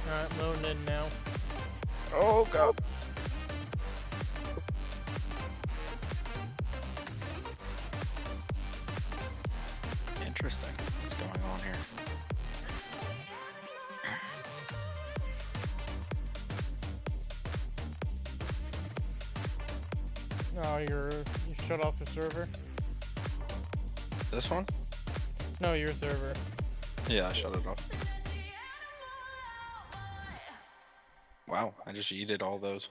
Alright, loading in now. Oh god. Interesting. What's going on here? Oh, you shut off the server? This one? No, your server. Yeah, I shut it off. Wow, I just yeeted all those.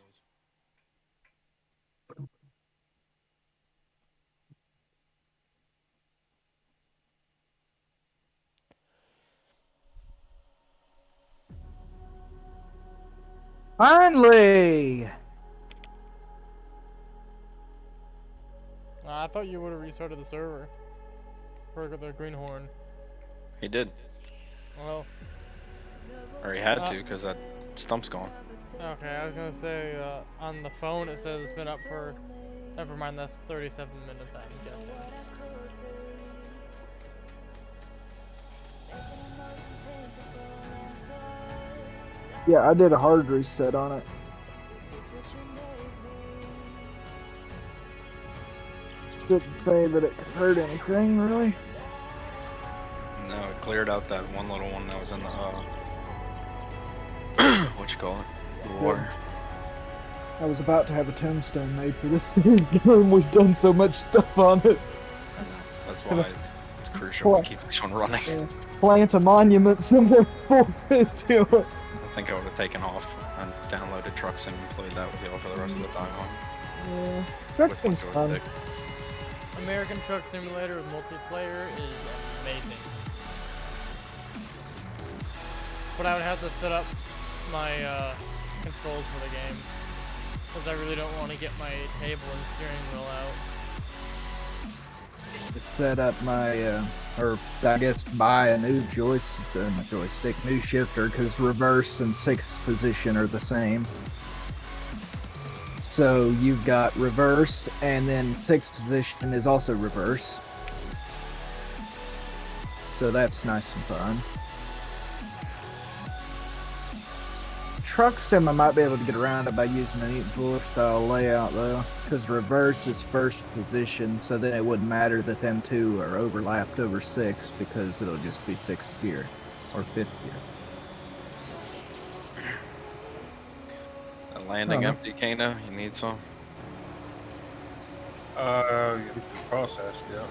Finally! I thought you would have restarted the server for the greenhorn. He did. Well, Or he had to, because that stump's gone. okay, I was gonna say, on the phone it says it's been up for, never mind, that's 37 minutes, I'm guessing. Yeah, I did a hard reset on it. Didn't say that it could hurt anything, really. No, it cleared out that one little one that was in the, what you call it? The water. I was about to have a tombstone made for this game. We've done so much stuff on it. I know. That's why it's crucial we keep this one running. Plant a monument somewhere for it to it. I think I would have taken off and downloaded Truck Sim and played that with y'all for the rest of the time. Yeah. Truck With my Sim's fun. joystick. American Truck Simulator with multiplayer is amazing. But I would have to set up my controls for the game, because I really don't want to get my table and steering wheel out. Set up my, or I guess buy a new joystick, new shifter, because reverse and sixth position are the same. So you've got reverse, and then sixth position is also reverse. So that's nice and fun. Truck Sim, I might be able to get around it by using an Eaton Fuller style layout though, because reverse is first position, so then it wouldn't matter that them two are overlapped over sixth, because it'll just be sixth gear or fifth gear. A landing empty, Kano? You need some? It's processed, yeah.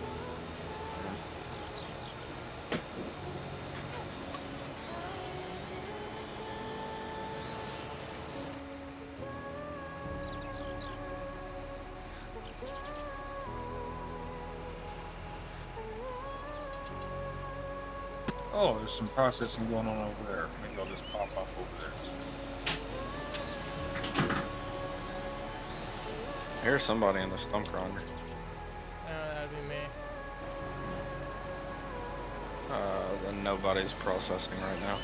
Oh, there's some processing going on over there. Maybe I'll just pop up over there. Here's somebody in the stump grinder. That'd be me. Then nobody's processing right now.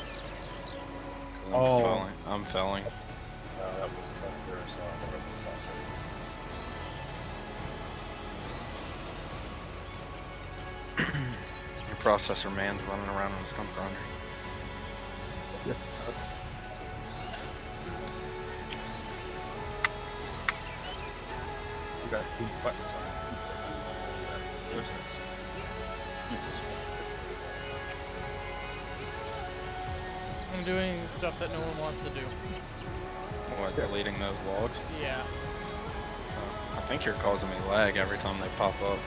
'Cause Oh. I'm felling. That wasn't back there, so I'll never process. Your processor man's running around in the stump grinder. We got 2 buttons on it. I'm doing stuff that no one wants to do. What, deleting those logs? Yeah. I think you're causing me lag every time they pop up.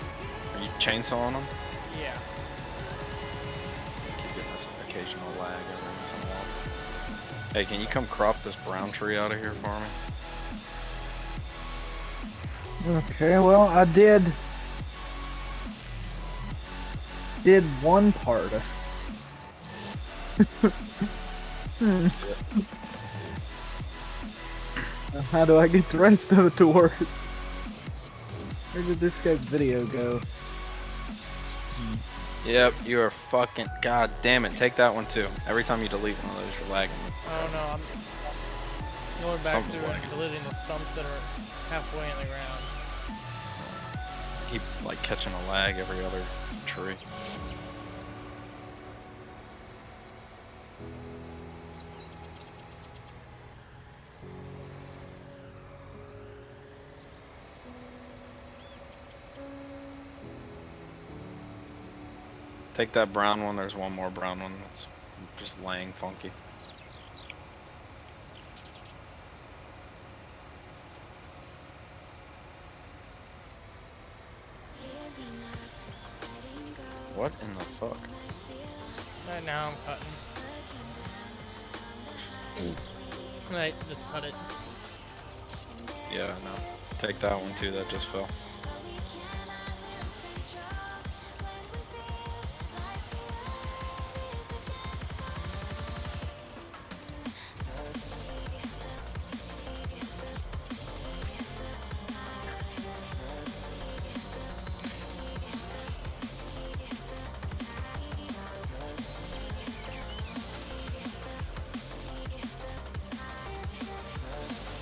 Are you chainsawing them? Yeah. Keep getting this occasional lag every once in a while. Hey, can you come crop this brown tree out of here for me? Okay, well, I did one part. How do I get the rest of it to work? Where did this guy's video go? Yep, you are fucking. God damn it, take that one too. Every time you delete one of those, you're lagging. Oh no, I'm going back Stump's through and lagging. deleting the stumps that are halfway in the ground. Keep like catching a lag every other tree. Take that brown one. There's one more brown one that's just laying funky. What in the fuck? Right now I'm cutting. Right, just cut it. Yeah, no. Take that one too. That just fell.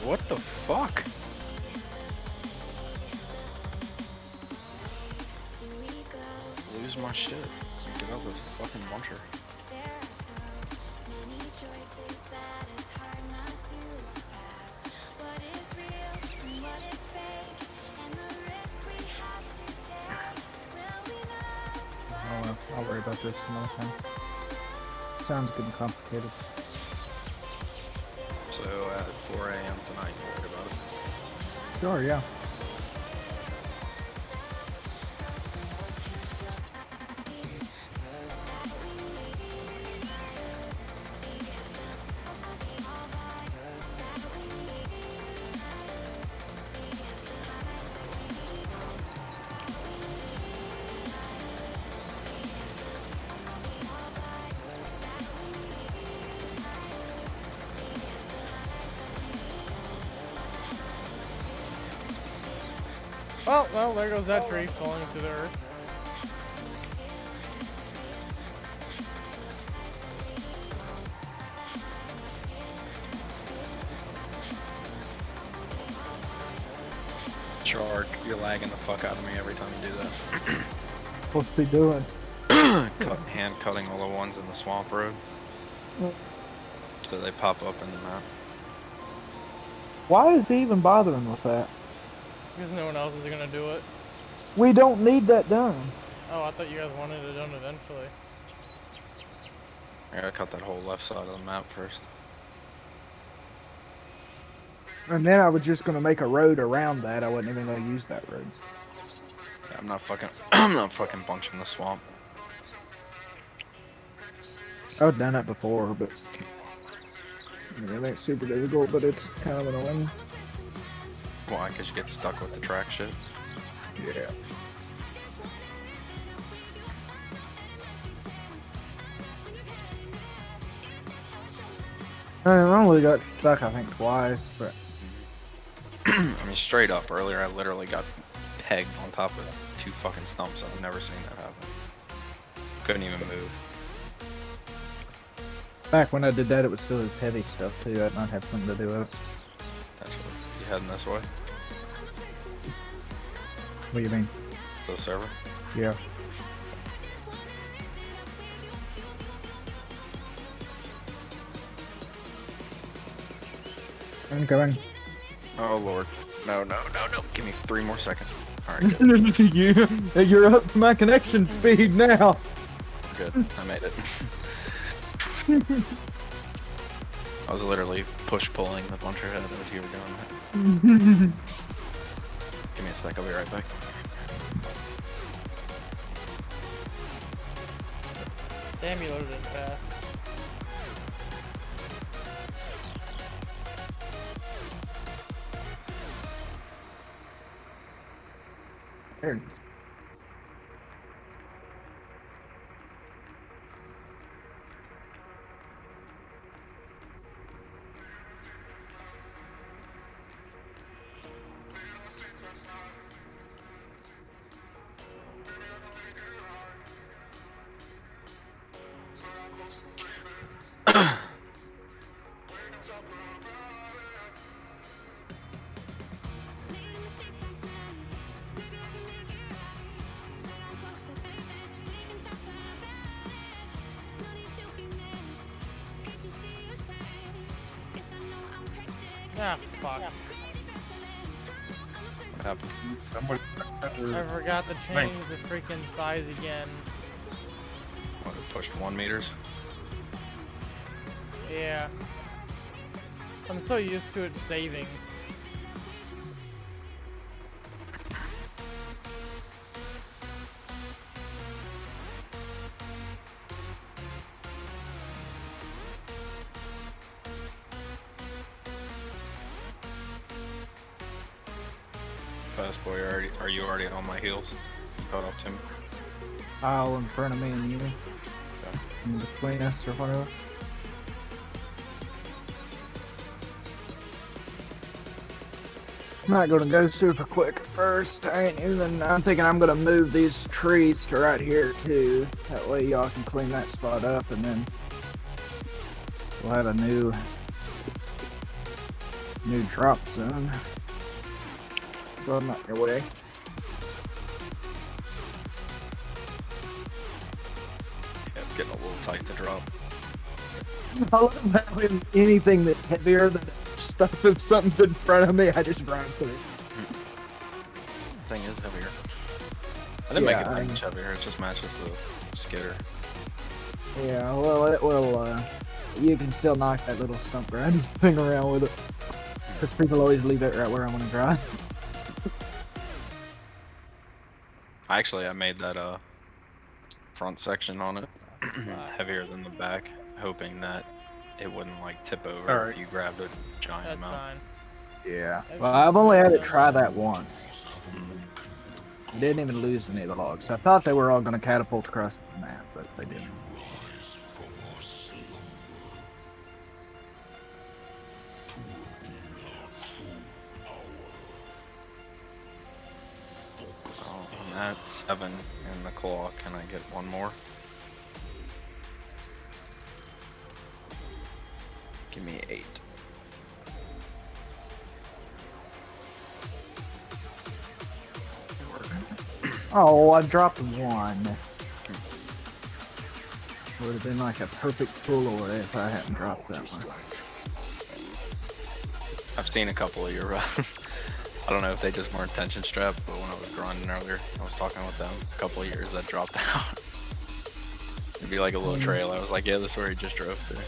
What the fuck? Lose my shit. Get out this fucking buncher. Oh well, I'll worry about this another time. Sounds good and complicated. So at 4 a.m. tonight, you worried about it? Sure, yeah. Oh, well, there goes that tree falling to the earth. Shark, you're lagging the fuck out of me every time you do that. What's he doing? Hand cutting all the ones in the swamp road. So they pop up in the map. Why is he even bothering with that? Because no one else is gonna do it. We don't need that done. Oh, I thought you guys wanted it done eventually. I gotta cut that whole left side of the map first. And then I was just gonna make a road around that. I wasn't even gonna use that road. Yeah, I'm not fucking I'm not fucking bunching the swamp. I've done it before, but I mean, it ain't super difficult, but it's kind of annoying. Why? Cause you get stuck with the track shit. Yeah. I only got stuck, I think, twice, but I mean, straight up, earlier I literally got pegged on top of 2 fucking stumps. I've never seen that happen. Couldn't even move. back when I did that, it was still this heavy stuff too. That might have something to do with it. That's what, you heading this way? What do you mean? To the server? Yeah. I'm coming. Oh lord. No, no, no, no. Give me 3 more seconds. Alright, good. You're up to my connection speed now. Good. I made it. I was literally push-pulling the buncher head as you were doing that. Give me a sec, I'll be right back. Damn, you loaded in fast. There it is. Ah, fuck. What happened? Somebody. I forgot to change the freaking size again. pushed 1 meters. Yeah. I'm so used to it saving. Fast boy, are you already on my heels? You caught up to me? Pile in front of me and you. In between us or whatever. I'm not gonna go super quick first. I'm thinking I'm gonna move these trees to right here too. That way y'all can clean that spot up and then we'll have a new drop zone. So I'm not in your way. Yeah, it's getting a little tight to drop. I love having anything that's heavier than stuff. If something's in front of me, I just drive through. Thing is heavier. I didn't make it Yeah, that much heavier, it just matches the skitter. Yeah, well, it will, you can still knock that little stump grinding thing around with it. Because people always leave it right where I want to drive. Actually, I made that front section on it heavier than the back, hoping that it wouldn't like tip over Sorry. if you grabbed a giant That's amount. fine. Yeah. That's Well, fine. I've only had it try that once. I didn't even lose any of the logs. I thought they were all going to catapult across the map, but they didn't. Oh, I'm at 7 in the claw. Can I get one more? Give me 8. Oh, I dropped one. Would have been like a perfect pull away if I hadn't dropped that one. I've seen a couple of your I don't know if they just weren't tension strapped, but when I was grinding earlier, I was talking with them a couple of years that dropped out. It'd be like a little trail. I was like, yeah, this is where he just drove through.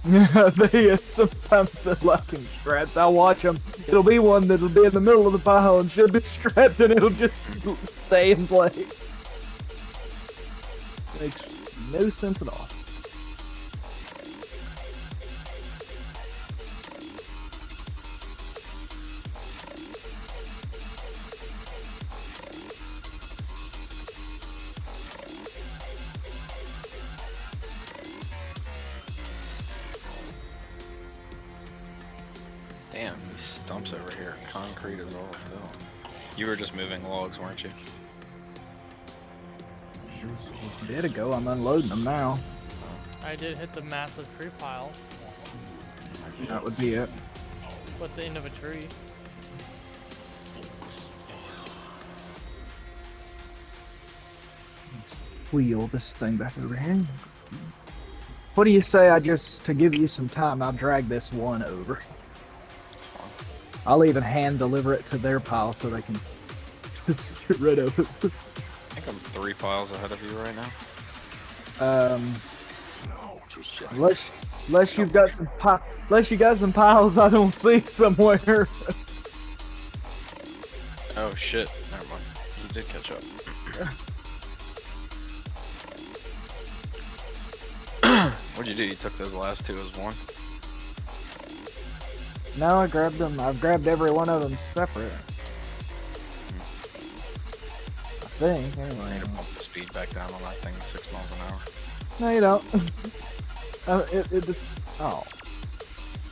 Yeah, they sometimes they're locking straps. I'll watch them. It'll be one that'll be in the middle of the pile and should be strapped, and it'll just stay in place. Makes no sense at all. Damn, these stumps over here are concrete as all hell. You were just moving logs, weren't you? A bit ago, I'm unloading them now. I did hit the massive tree pile That would be it. with the end of a tree. Wheel this thing back over here. What do you say I just, to give you some time, I'll drag this one over. It's fine. I'll even hand deliver it to their pile so they can just get rid of it. I think I'm 3 piles ahead of you right now. Unless you've got some unless you got some piles I don't see somewhere. Oh shit, never mind. You did catch up. What'd you do? You took those last 2 as one? No, I grabbed them. I've grabbed every one of them separate. I think, I anyway. need to pump the speed back down on that thing to 6 miles an hour. No, you don't.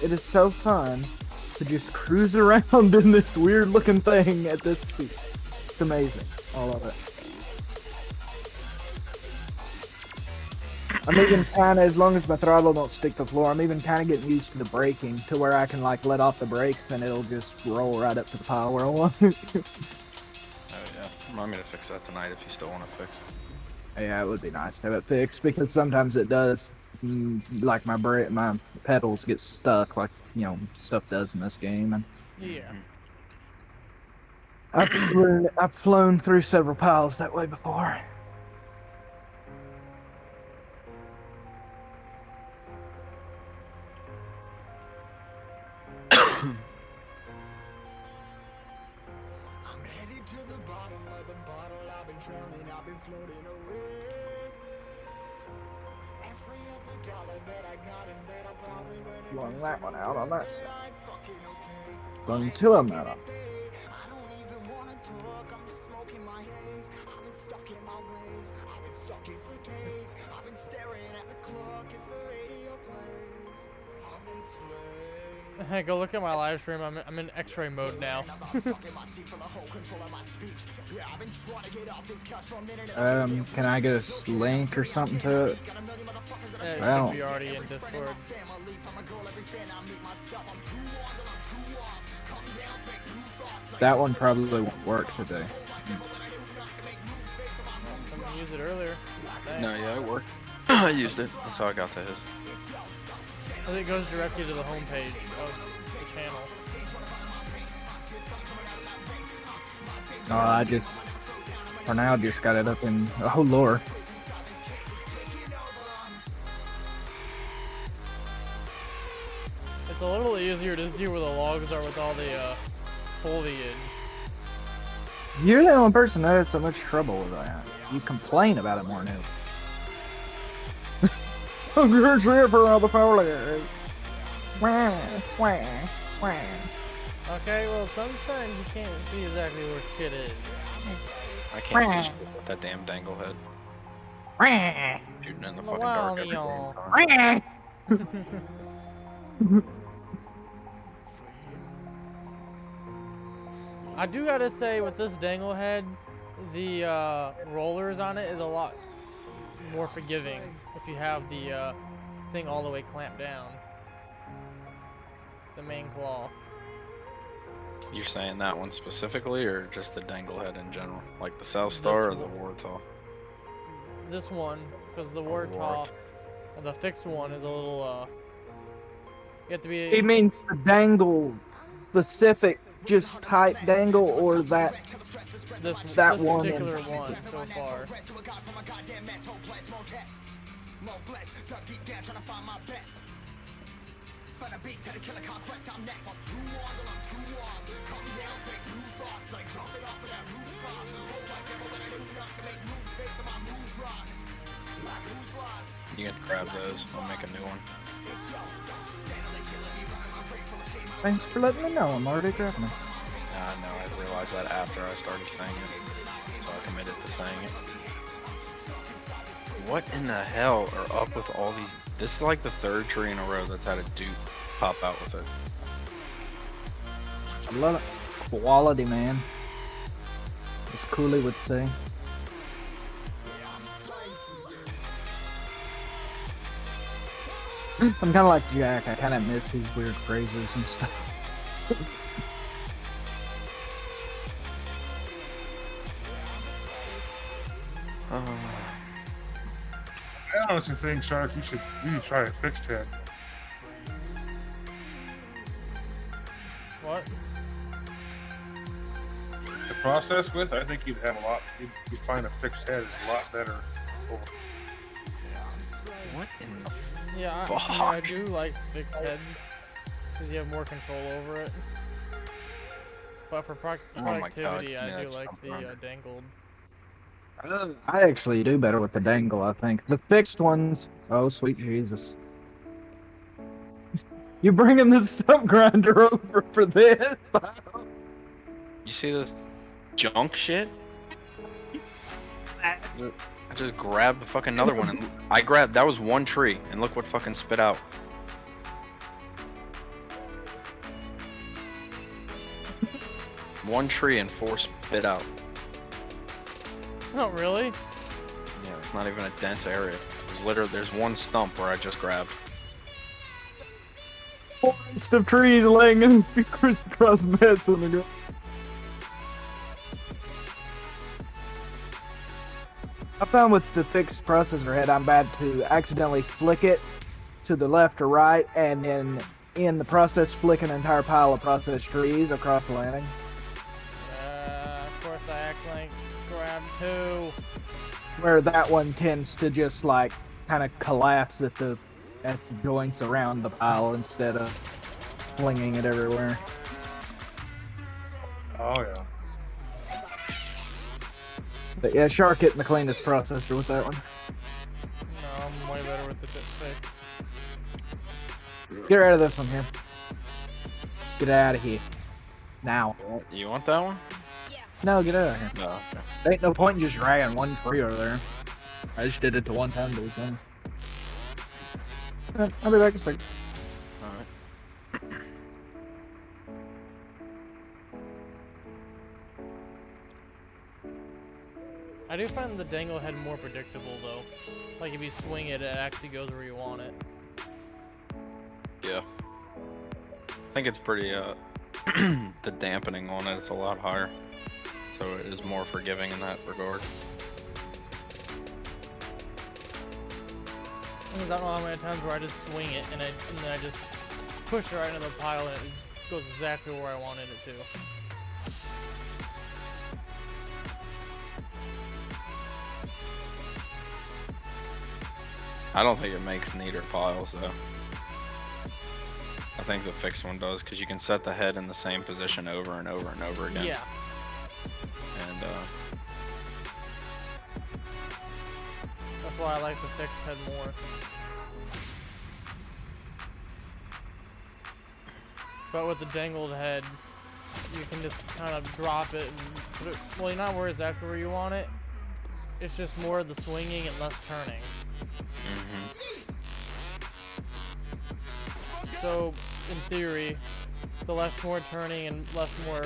It is so fun to just cruise around in this weird looking thing at this speed. It's amazing. All of it. I'm even kind of, as long as my throttle don't stick to the floor, I'm even kind of getting used to the braking to where I can like let off the brakes and it'll just roll right up to the pile where I want it. Oh yeah. Remind me to fix that tonight if you still want it fixed. Yeah, it would be nice to have it fixed because sometimes it does, like my pedals get stuck, like stuff does in this game. And Yeah. I've flown through several piles that way before. Blowing that one out on that side. Going to a metal. Hey, go look at my live stream. I'm in X-ray mode now. Can I get a link or something to it? Yeah, it Well. should be already in Discord. That one probably won't work today. Someone used it earlier. Thanks. No, yeah, it worked. I used it. That's how I got to his. I think it goes directly to the homepage of the channel. No, I just, for now, just got it up in, oh lord. It's a little easier to see where the logs are with all the foliage. You're the only person that has so much trouble with that. You complain about it more than I'm gonna trip for all the foliage. Wah, wah, wah. Okay, well sometimes you can't see exactly where shit is. I can't see shit with that damn dangle head. Shooting in the fucking dark every Wow, damn time. I do gotta say, with this dangle head, the rollers on it is a lot more forgiving if you have the thing all the way clamped down. The main claw. You're saying that one specifically, or just the dangle head in general? Like the South Star or the Warthog? This one, because the Warthog, the fixed one is a little, you have to be... You mean the dangle specific, just type dangle, or that this one particular one so far. You can grab those. I'll make a new one. Thanks for letting me know. I'm already grabbing it. Nah, no, I realized that after I started saying it, so I committed to saying it. What in the hell are up with all these? This is like the third tree in a row that's had a dupe pop out with it. I love it. Quality, man. As Cooley would say. I'm kind of like Jack. I kind of miss his weird phrases and stuff. I honestly think, Shark, you should really try a fixed head. What? To process with, I think you'd have a lot. You'd find a fixed head is a lot better. What in the Yeah, fuck? I do like fixed heads, because you have more control over it. But for Oh my God, productivity, yeah, I do it's like the something. dangled. I actually do better with the dangle, I think. The fixed ones, oh sweet Jesus. You bringing the stump grinder over for this? You see this junk shit? I just grabbed fucking another one, and I grabbed, that was one tree, and look what fucking spit out. One tree and 4 spit out. Oh, really? Yeah, it's not even a dense area. There's literally, there's one stump where I just grabbed. Forest of trees laying in a crisscross mess on the ground. I found with the fixed processor head, I'm bad to accidentally flick it to the left or right, and then in the process flick an entire pile of processed trees across the landing. Of course I accidentally grabbed 2. Where that one tends to just like kind of collapse at the joints around the pile instead of flinging it everywhere. Oh yeah. But yeah, Shark hitting the cleanest processor with that one. No, I'm way better with the bit fix. Get rid of this one here. Get out of here. Now. You want that one? No, get out of here. No. Okay. There ain't no point in just dragging one tree over there. I just did it to one time, but it's done. I'll be back in a second. Alright. I do find the dangle head more predictable though. Like if you swing it, it actually goes where you want it. Yeah. I think it's pretty, the dampening on it is a lot higher. So it is more forgiving in that regard. Because I don't know how many times where I just swing it and then I just push it right into the pile and it goes exactly where I wanted it to. I don't think it makes neater piles though. I think the fixed one does because you can set the head in the same position over and over and over again. Yeah. And That's why I like the fixed head more. But with the dangled head, you can just kind of drop it and put it, well, you're not where exactly where you want it. It's just more of the swinging and less turning. So, in theory, the less more turning and less more,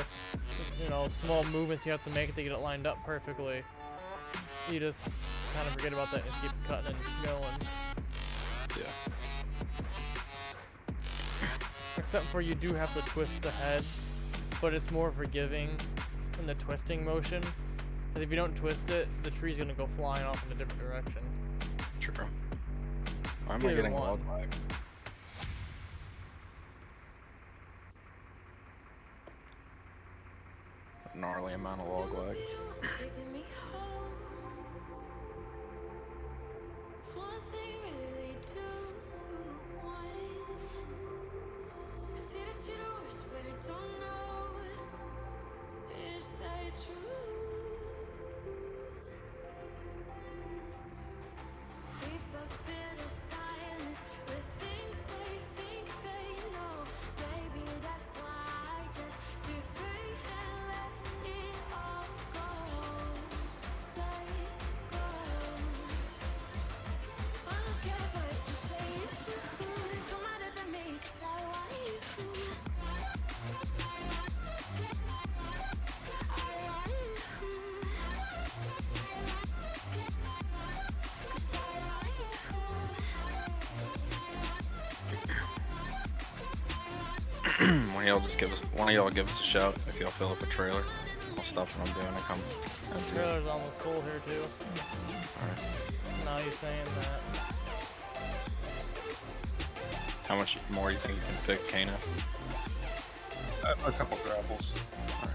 you know, small movements you have to make to get it lined up perfectly, you just kind of forget about that and keep cutting and going. yeah. Except for you do have to twist the head, but it's more forgiving in the twisting motion. Because if you don't twist it, the tree's gonna go flying off in a different direction. True. Why am I Either getting one. log lag? A gnarly amount of log lag. One of y'all give us a shout if y'all fill up a trailer. I'll stop what I'm doing and come. The trailer's almost full here too. Alright. Now you're saying that. How much more you think you can pick, Kana? A couple grapples. Alright.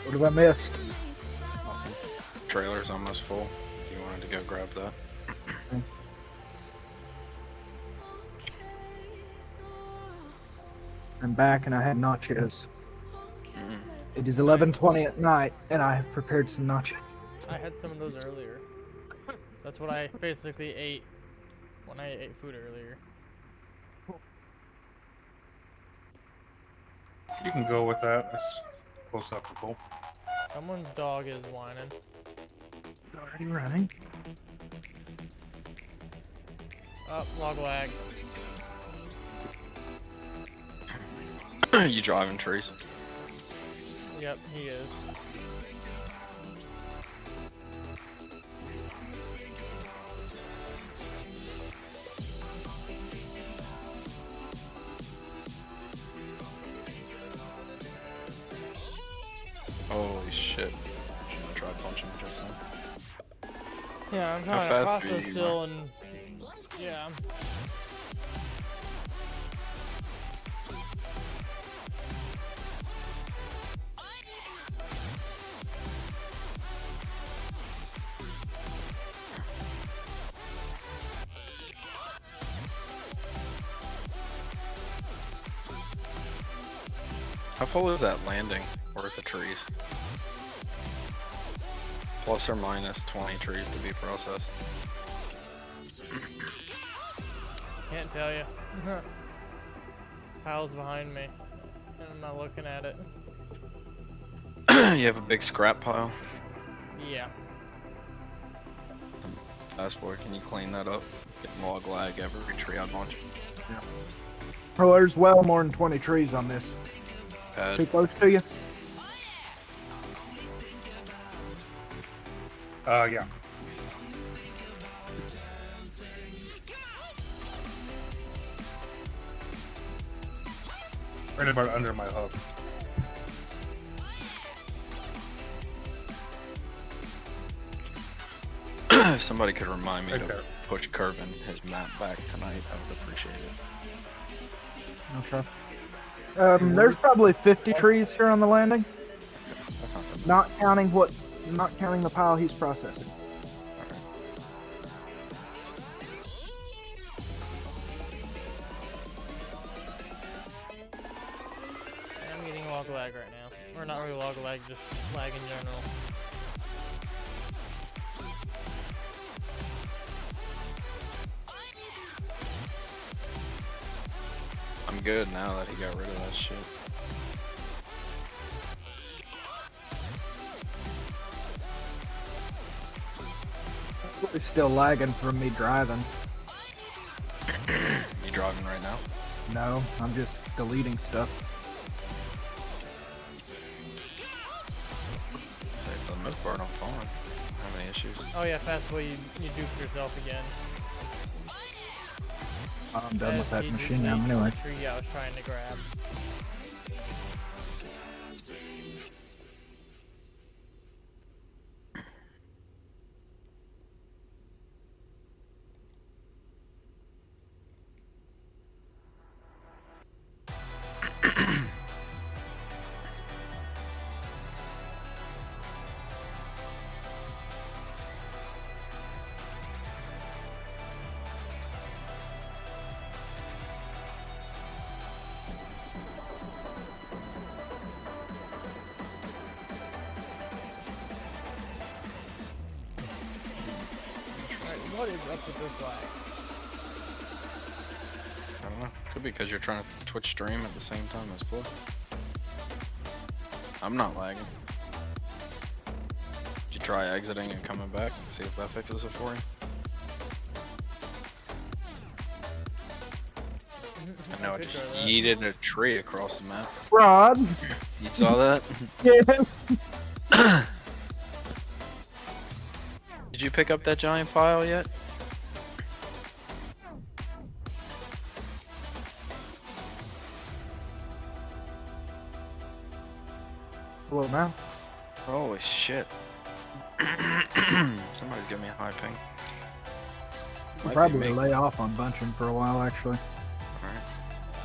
What have I missed? Trailer's almost full. If you wanted to go grab that. I'm back and I had nachos. Mm. It is 11:20 at night and I have prepared some nachos. I had some of those earlier. That's what I basically ate when I ate food earlier. You can go with that. That's close enough to pull. Someone's dog is whining. Already running. Oh, log lag. You driving trees? Yep, he is. Holy shit. Should have tried punching him just then. Yeah, I'm How trying to fast process are you, still, and yeah. How full is that landing worth of trees? Plus or minus 20 trees to be processed. Can't tell you. Pile's behind me, and I'm not looking at it. You have a big scrap pile. Yeah. Fast boy, can you clean that up? Getting log lag every tree I punch. Oh, there's well more than 20 trees on this. Too Pad. close to you? Yeah. Right about under my hub. If somebody could remind me Right to there. push Curvin his map back tonight, I would appreciate it. Okay. There's probably 50 trees here on the landing, That's not that not counting the pile he's processing. I'm getting log lag right now. Or not really log lag, just lag in general. I'm good now that he got rid of that shit. It's still lagging from me driving. You driving right now? No, I'm just deleting stuff. For the most part, I'm fine. I don't have any issues. Oh yeah, fast boy, you duped yourself again. I'm done with that He machine duped now me for anyway. the tree I was trying to grab. Alright, what is up with this lag? I don't know. Could be because you're trying to Twitch stream at the same time as Blue. I'm not lagging. Did you try exiting and coming back? See if that fixes it for you? I know I could just try that. yeeted a tree across the map. Rod! You saw that? Yeah. Did you pick up that giant pile yet? Well, now. Holy shit. Somebody's giving me a high ping. I'll Might be probably me. lay off on bunching for a while, actually. Alright.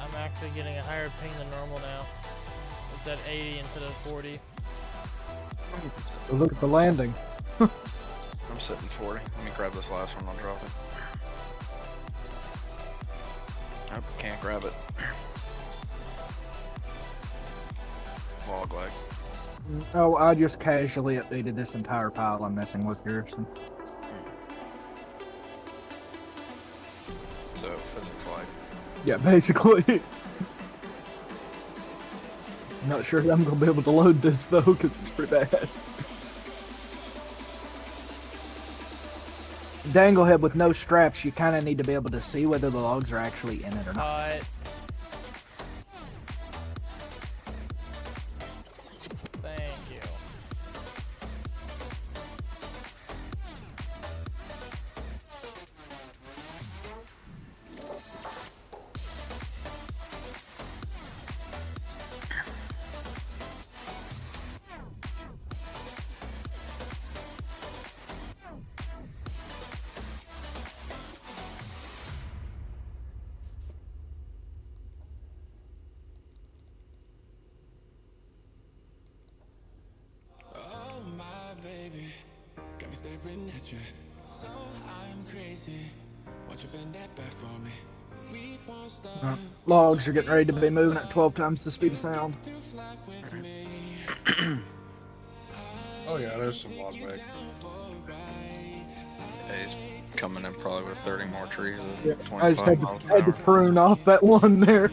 I'm actually getting a higher ping than normal now. It's at 80 instead of 40. Look at the landing. I'm sitting 40. Let me grab this last one. I'll drop it. Nope, can't grab it. Log lag. Oh, I just casually updated this entire pile I'm messing with here. So. So, physics lag. Yeah, basically. Not sure I'm gonna be able to load this though, because it's pretty bad. Danglehead with no straps, you kind of need to be able to see whether the logs are actually in it or not. Cut. Thank you. Oh my baby, got me staring at you. So I'm crazy. Won't you bend that back for me? We won't stop. Logs are getting ready to be moving at 12 times the speed of sound. To fly with me. Oh yeah, there's some log lag. Yeah, he's coming in probably with 30 more trees at Yeah, 25 I just had miles to, an had to hour. prune off that one there.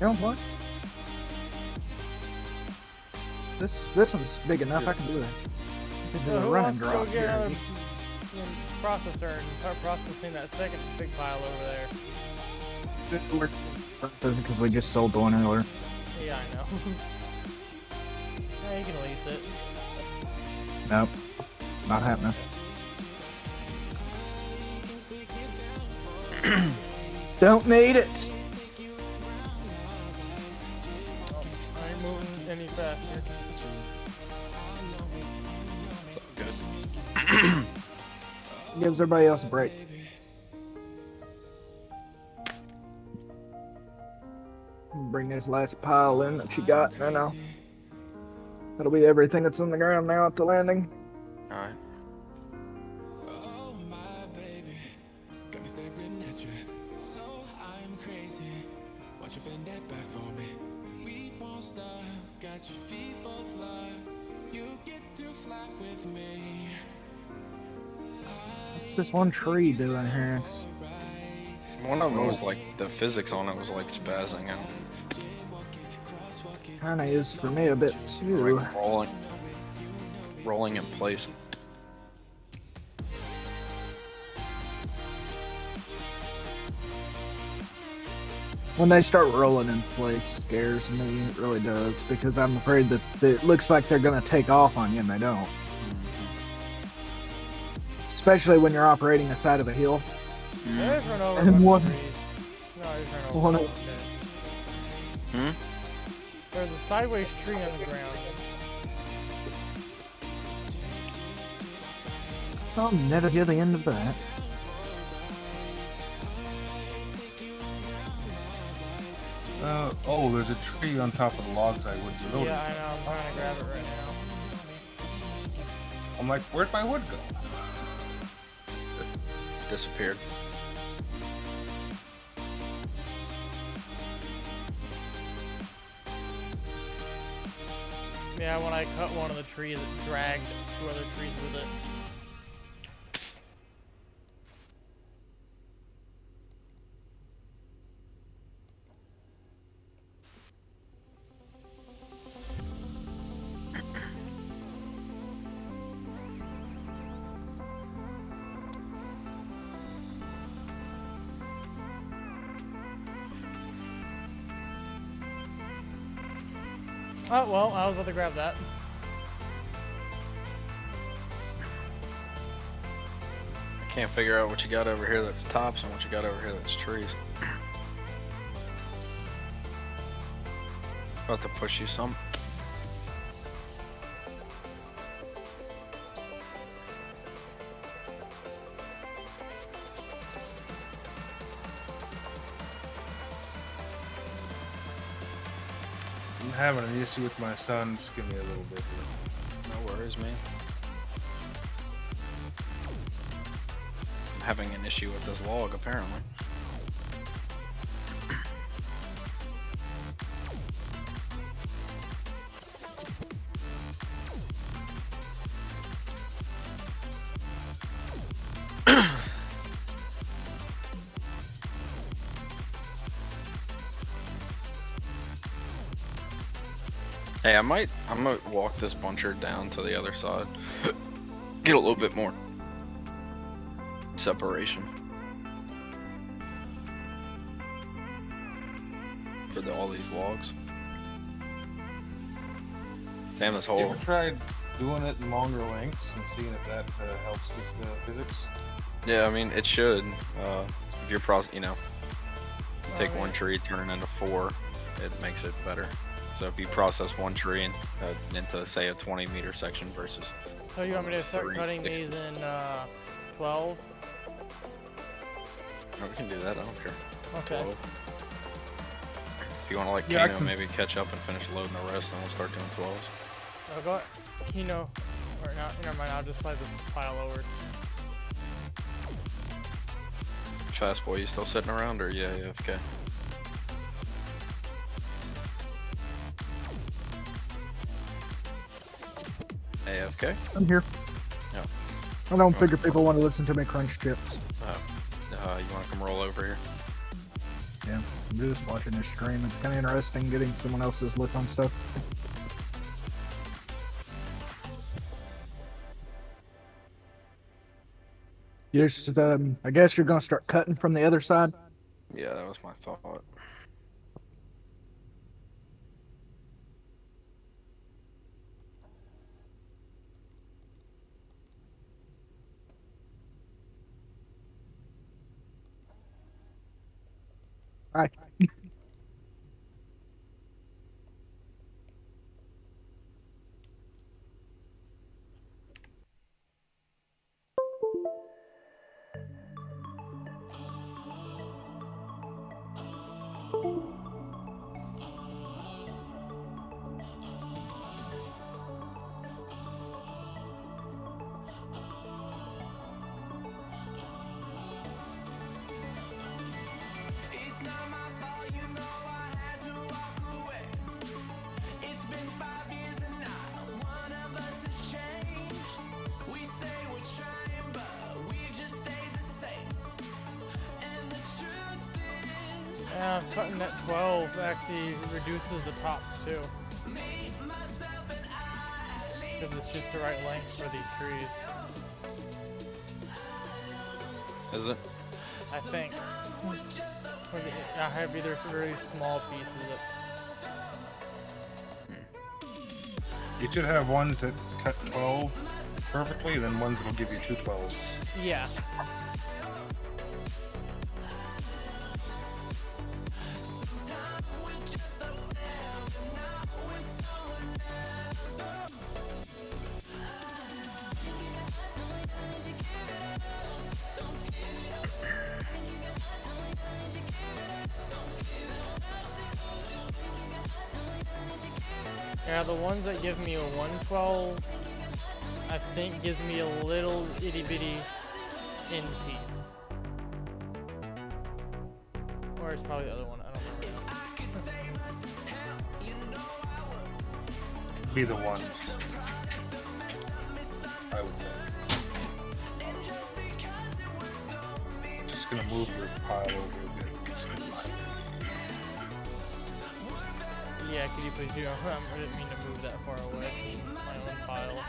You know what? This one's big enough. I can do it. I can do So a who run wants and to go drop get here. another processor and start processing that second big pile over there? Because we just sold the one earlier. Yeah, I know. Yeah, you can lease it. Nope, not happening. Don't need it. Well, I ain't moving any faster. Good. Gives everybody else a break. Bring this last pile in that you got. I know. That'll be everything that's on the ground now at the landing. Alright. Oh my baby, got me staring at you. So I'm crazy. Won't you bend that back for me? We won't stop. Got your feet both locked. You get to fly with me. What's this one tree doing here? It's One of them was like, the physics on it was like spazzing out. kinda is for me a bit too. Like rolling in place. When they start rolling in place, scares me. It really does, because I'm afraid that it looks like they're gonna take off on you and they don't. Especially when you're operating the side of a hill. I just run over And a bunch one- of trees. No, I just ran over one a of- bunch of trees. Hmm? There's a sideways tree on the ground. I'll never hear the end of that. Oh, there's a tree on top of the logs I would be loading. Yeah, I know. I'm trying to grab it right now. I'm like, where'd my wood go? Disappeared. Yeah, when I cut one of the trees, it dragged two other trees with it. Oh, well, I was about to grab that. I can't figure out what you got over here that's tops and what you got over here that's trees. About to push you some. having an issue with my son. Just give me a little bit here. No worries, man. I'm having an issue with this log, apparently. Hey, I'm gonna walk this buncher down to the other side. Get a little bit more separation for all these logs. Damn, this You hole. ever tried doing it in longer lengths and seeing if that helps with the physics? Yeah, I mean, it should. If you're you know, you take Oh, one yeah. tree, turn it into 4, it makes it better. So if you process one tree into, say, a 20-meter section versus So you want me to start 3, cutting 6. these in 12? Oh, we can do that, I don't care. Okay. 12. If you want to like Yeah, I Kano, can- maybe catch up and finish loading the rest, then we'll start doing 12s. I'll go Kino. Or not, never mind, I'll just slide this pile over. Fast boy, you still sitting around or yeah, okay. AFK? I'm here. Yeah. I don't figure people want to listen to me crunch chips. You want to come roll over here? Yeah, I'm just watching this stream. It's kind of interesting getting someone else's look on stuff. You just, I guess you're gonna start cutting from the other side. Yeah, that was my thought. Alright. It's not my fault, you know I had to walk away. It's been 5 years and not one of us has changed. We say we're trying, but we just stay the same. And the truth is, Yeah, cutting at 12 actually reduces the tops too. me, myself, and I. Because it's just the right length for these trees. Is it? I think. I have either really small pieces of. You should have ones that cut 12 perfectly, and then ones that'll give you 2 12s. Yeah. Yeah, the ones that give me a 112, I think gives me a little itty bitty end piece. Or it's probably the other one, I don't remember. Be the ones. I would think. Just gonna move your pile over a bit. Yeah, could you please do? I didn't mean to move that far away from my own pile. So.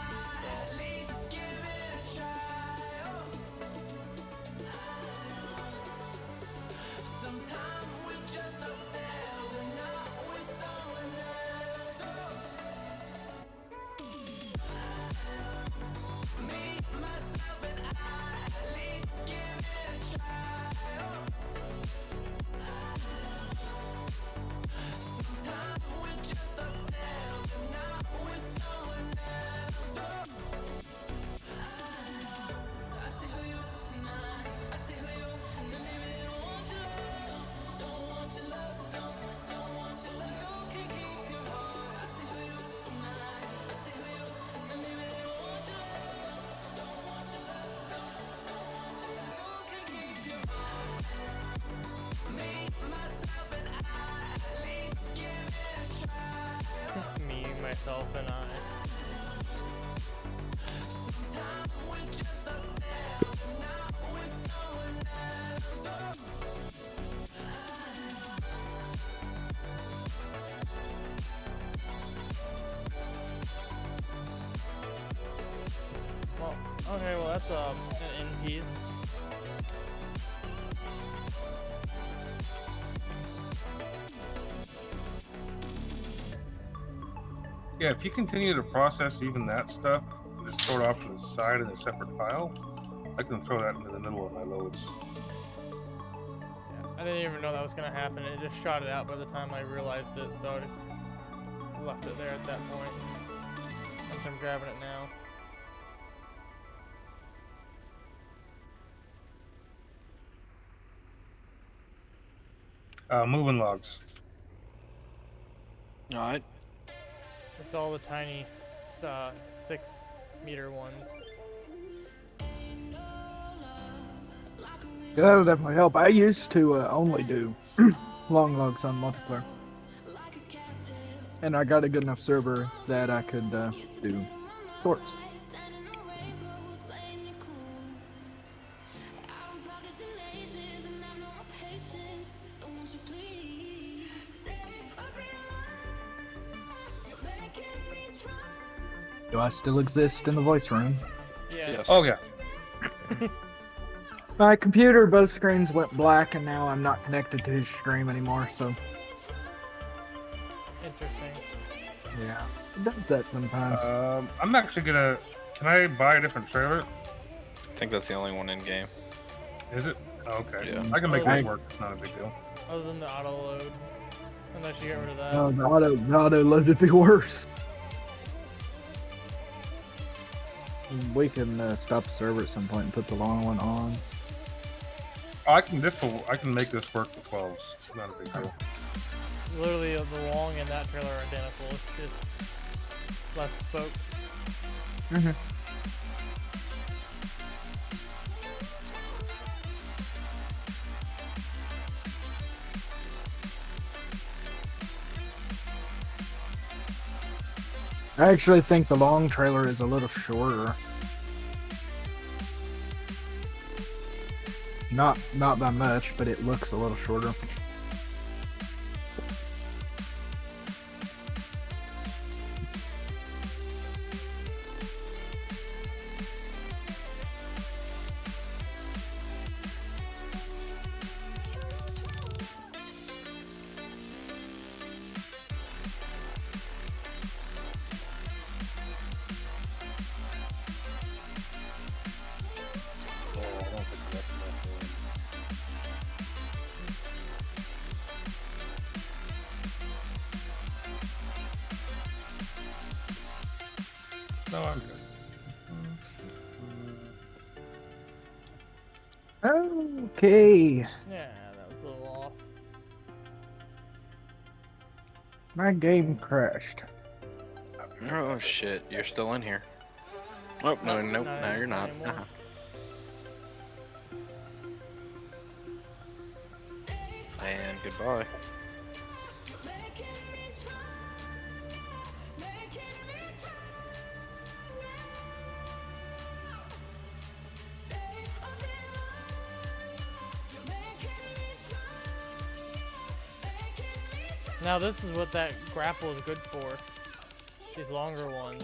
Dolphin Eye. Well, okay, well that's an in piece. Yeah, if you continue to process even that stuff, just throw it off to the side in a separate pile, I can throw that into the middle of my loads. Yeah, I didn't even know that was gonna happen. It just shot it out by the time I realized it, so I just left it there at that point. I'm grabbing it now. Moving logs. Alright. It's all the tiny 6-meter ones. Yeah, that'll definitely help. I used to only do long logs on multiplayer. And I got a good enough server that I could do shorts. Do I still exist in the voice room? Yeah. Yes. Oh yeah. My computer, both screens went black, and now I'm not connected to his stream anymore, so Interesting. yeah. It does that sometimes. I'm actually gonna. Can I buy a different trailer? I think that's the only one in game. Is it? Oh, okay. Yeah. I can make Okay. this work. It's not a big deal. Other than the auto load. Unless you get rid of that. Oh, the auto load would be worse. We can stop the server at some point and put the long one on. Oh, I can make this work with 12s. Not a big deal. Literally, the long and that trailer are identical. It's just less spokes. Mm-hmm. I actually think the long trailer is a little shorter. Not by much, but it looks a little shorter. Oh, I don't think that's enough room. No, I'm good. Okay. Yeah, that was a little off. My game crashed. Oh shit, you're still in here. Oh, no, Nope, nope, not no, you're not. anymore. And goodbye. Now this is what that grapple is good for. These longer ones.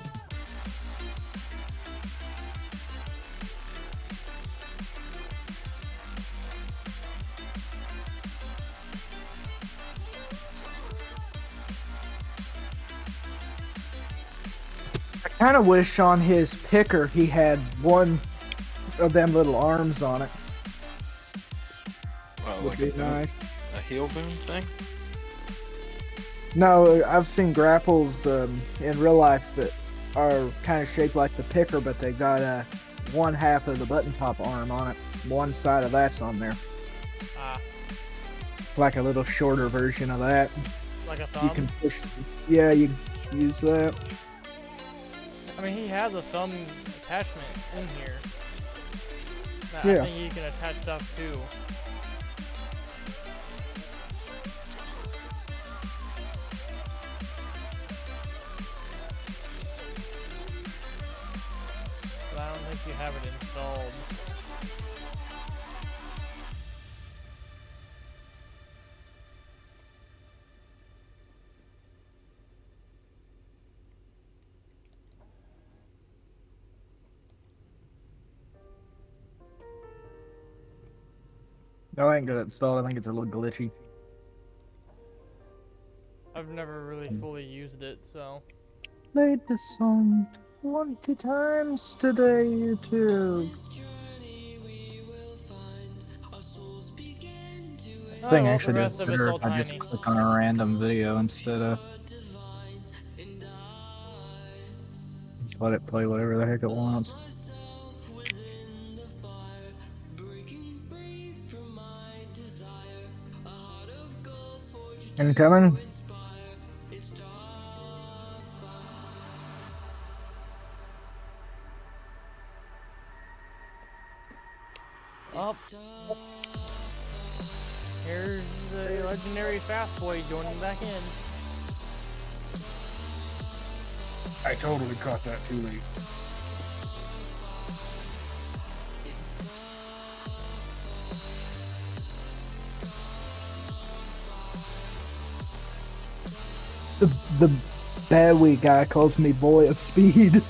I kind of wish on his picker he had one of them little arms on it. Oh, Would like be a, boom, nice. a heel boom thing? No, I've seen grapples in real life that are kind of shaped like the picker, but they got one half of the button top arm on it. One side of that's on there, Ah, like a little shorter version of that. like a You thumb. can push. Yeah, you can use that. I mean, he has a thumb attachment in here. That Yeah. I think you can attach stuff to. if you have it installed. No, I ain't got it installed. I think it's a little glitchy. I've never really fully used it, so. Played the song 20 times today, YouTube. This Oh, thing well, actually the does rest of it's better all if I just tiny. click on a random video instead of just let it play whatever the heck it wants. Incoming. Up. Here's the legendary Fast Boy joining back in. I totally caught that too late. The Bowie guy calls me boy of speed.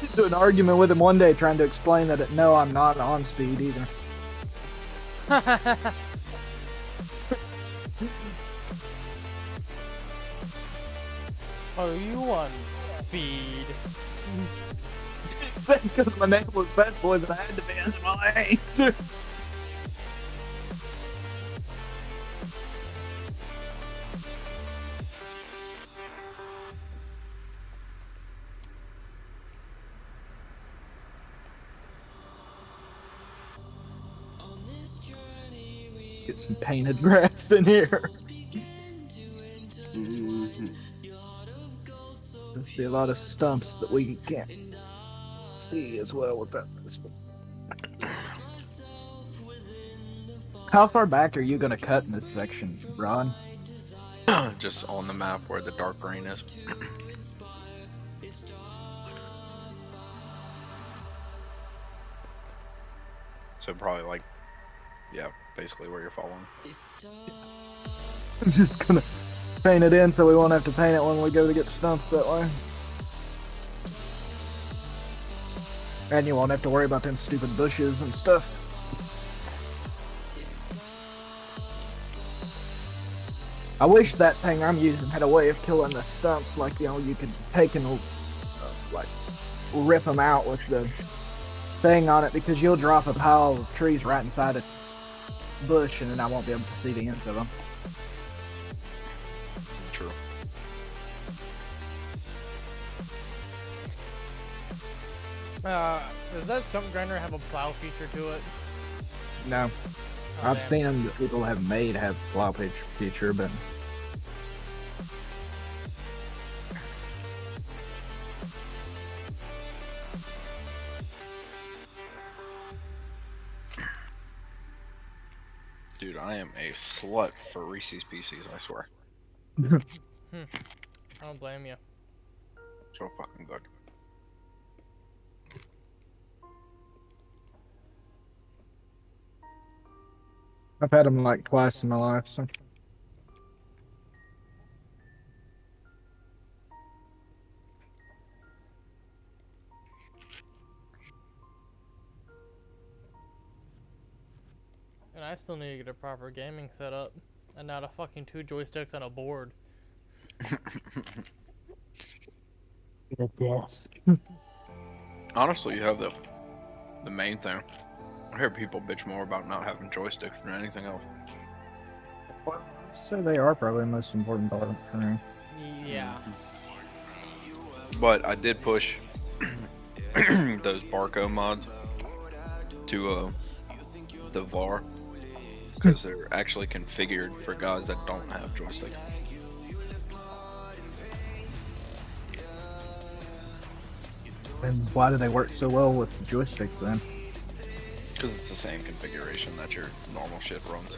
Into an argument with him one day trying to explain that no, I'm not on speed either. Oh, you on speed? Because my name was Fast Boy, but I had to be as well I ain't. Get some painted grass in here. I see a lot of stumps that we can't see as well with that. How far back are you gonna cut in this section, Ron? Just on the map where the dark green is. So probably like, yeah, basically where you're following. I'm just gonna paint it in so we won't have to paint it when we go to get stumps that way. And you won't have to worry about them stupid bushes and stuff. I wish that thing I'm using had a way of killing the stumps, like, you know, you could take and like rip them out with the thing on it, because you'll drop a pile of trees right inside a bush and then I won't be able to see the ends of them. True. Does that stump grinder have a plow feature to it? No. Oh, I've damn. seen them that people have made have plow pitch feature, but Dude, I am a slut for Reese's Pieces, I swear. I don't blame you. So fucking good. I've had them like twice in my life, so. And I still need to get a proper gaming setup, and not a fucking 2 joysticks on a board. Honestly, you have the main thing. I hear people bitch more about not having joysticks than anything else. So they are probably the most important part of it for me. Yeah. But I did push those Barco mods to the VAR, because they're actually configured for guys that don't have joysticks. And why do they work so well with joysticks then? Because it's the same configuration that your normal shit runs.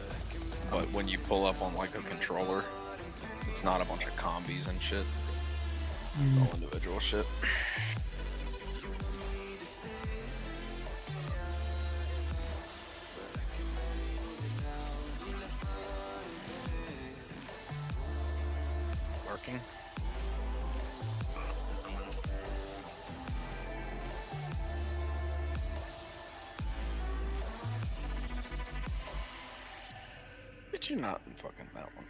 But when you pull up on like a controller, it's not a bunch of combis and shit. It's all individual shit. Working. Did you not in fucking that one?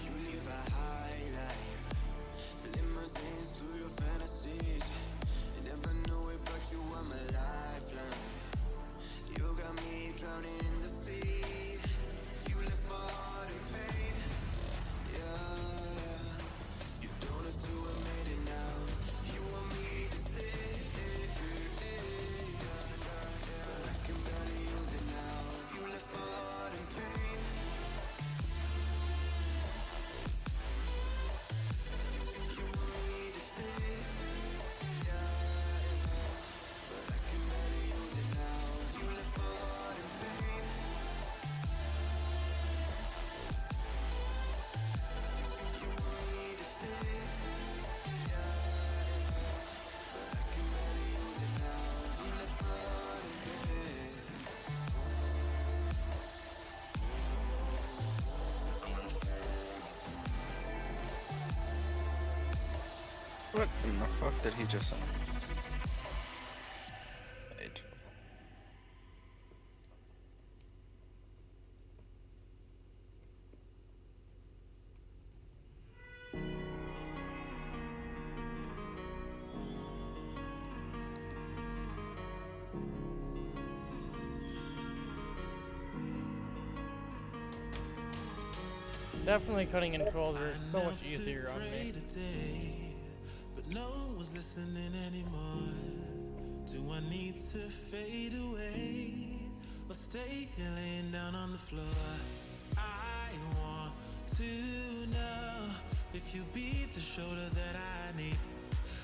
You live a high life, limousines through your fantasies. You never knew it, but you were my lifeline. You got me drowning in the sea. You left my heart in pain. Yeah, you don't have to admit it now. You want me to stay, but I can barely use it now. You left my heart in pain. You want me to stay, but I can barely use it now. You left my heart in pain. You want me to stay, but I can barely use it now. You left my heart in pain. What in the fuck did he just say? Page. Definitely cutting in controller is so much easier on me. Today, but no one's listening anymore. Do I need to fade away or stay here laying down on the floor? I want to know if you be the shoulder that I need.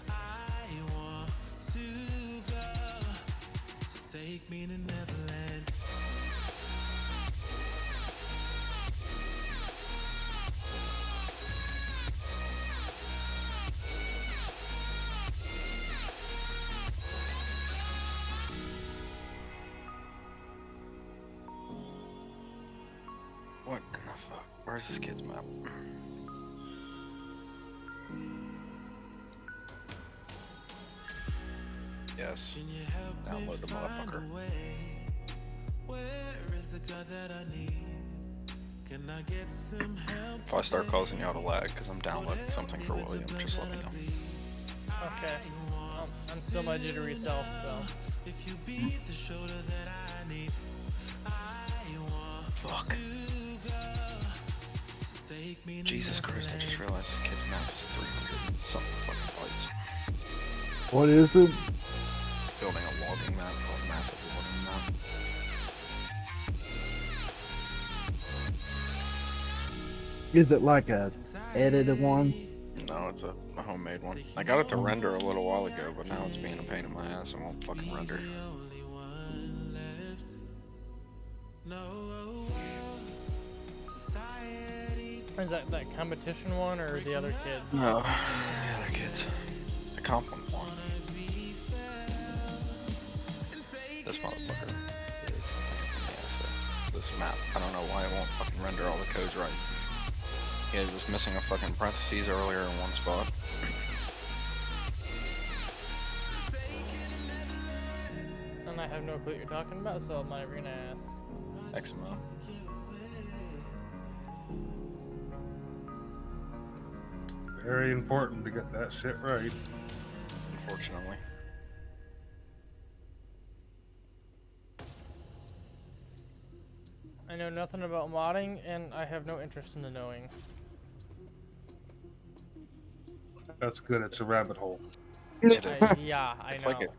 I want to go, so take me to Neverland. What in the fuck? Where's this kid's map? Yes. Can you help Download the me find motherfucker. a way? Where is the God that I need? Can I get some help? If I start causing you out a lag because I'm downloading something for William, just let me know. Okay. I'm still my jittery self, so. If you be the shoulder that I need, I want Fuck. to go. So take me to Jesus Christ, I just realized this kid's map is 300 and something fucking bytes. What is it? Building a logging map called Massive Logging Map. Is it like a edited one? No, it's a homemade one. I got it to render a little while ago, but now it's being a pain in my ass and won't fucking render. only one left. No society. Is that competition one or the other kid? No, the other kids. The comp one. This motherfucker is this map. I don't know why it won't fucking render all the codes right. Yeah, it was missing a fucking parentheses earlier in one spot. And I have no clue what you're talking about, so I'm not even gonna ask. XML. Very important to get that shit right. Unfortunately. I know nothing about modding, and I have no interest in the knowing. That's good. It's a rabbit hole. It is. Yeah, I It's know. like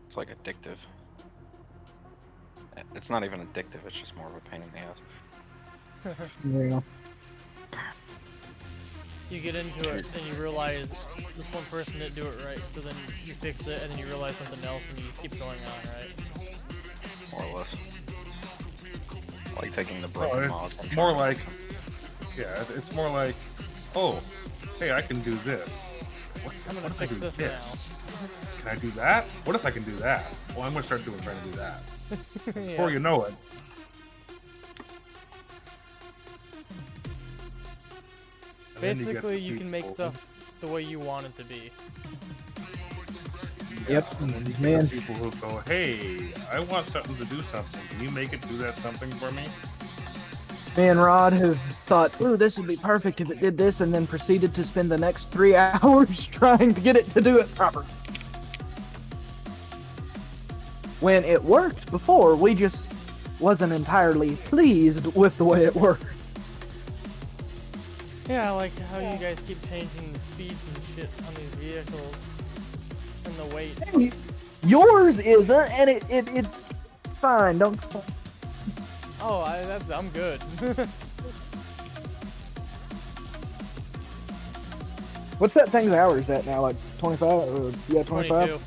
it's like addictive. It's not even addictive. It's just more of a pain in the ass. Yeah. you get into it and you realize this one person didn't do it right, so then you fix it and then you realize something else and you keep going on, right? More or less. Like taking the Well, broken mods. it's and more trying like, to fix yeah, it's more like, oh, hey, I can do this. I'm gonna What if I fix do this Can I do that? What if I can do that? Well, I'm gonna start trying to do that. now. Before you know it, and then you get Basically, the you can make people- stuff the way you want it to be. Yeah, Yep, and then you man. get the people who go, hey, I want something to do something. Can you make it do that something for me? Me and Rod have thought, ooh, this would be perfect if it did this, and then proceeded to spend the next 3 hours trying to get it to do it properly. When it worked before, we just wasn't entirely pleased with the way it worked. Yeah, I like how you guys keep changing the speeds and shit on these vehicles and the weight. Yours isn't, and it's fine. Don't. Oh, I'm good. What's that thing's hours at now? Like 25? Or, yeah, 25. 22.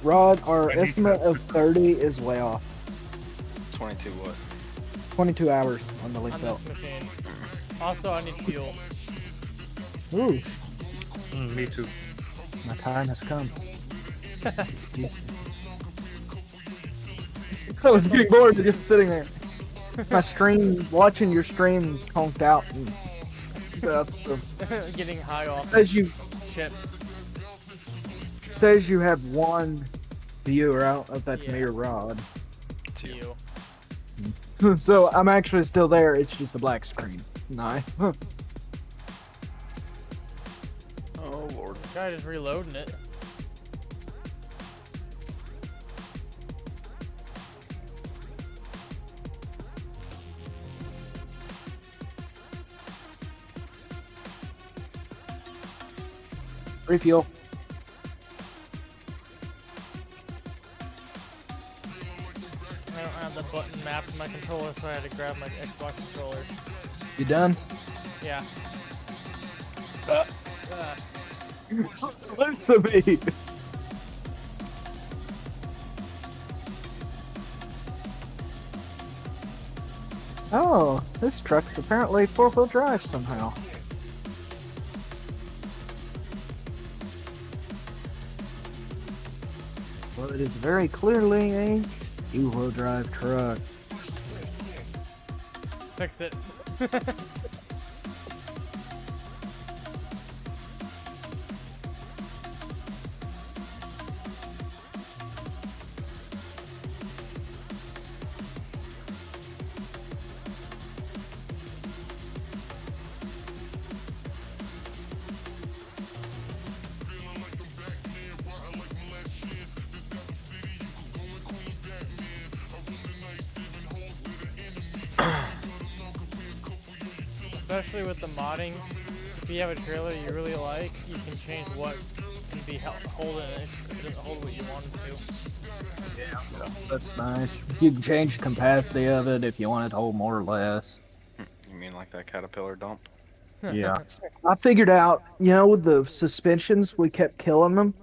Rod, our I need estimate to- of 30 is way off. 22 what? 22 hours on the leaf On belt. this machine. Also, I need fuel. Ooh, Me too. my time has come. I was getting bored of just sitting there. My stream, watching your stream conked out and stuff. So Getting high off says you chips. says you have one viewer. I don't know if that's me Yeah. or Rod. It's you. You. So I'm actually still there. It's just a black screen. Nice. Oh lord. Guy just reloading it. Refuel. I don't have the button mapped in my controller, so I had to grab my Xbox controller. You done? Yeah. Looks of me. Oh, this truck's apparently 4-wheel drive somehow. Well, it is very clearly a 2-wheel drive truck. Fix it. Especially with the modding, if you have a trailer you really like, you can change what can be holding it if it doesn't hold what you want it to. That's nice. You can change the capacity of it if you want it to hold more or less. You mean like that caterpillar dump? Yeah. I figured out, you know, with the suspensions, we kept killing them.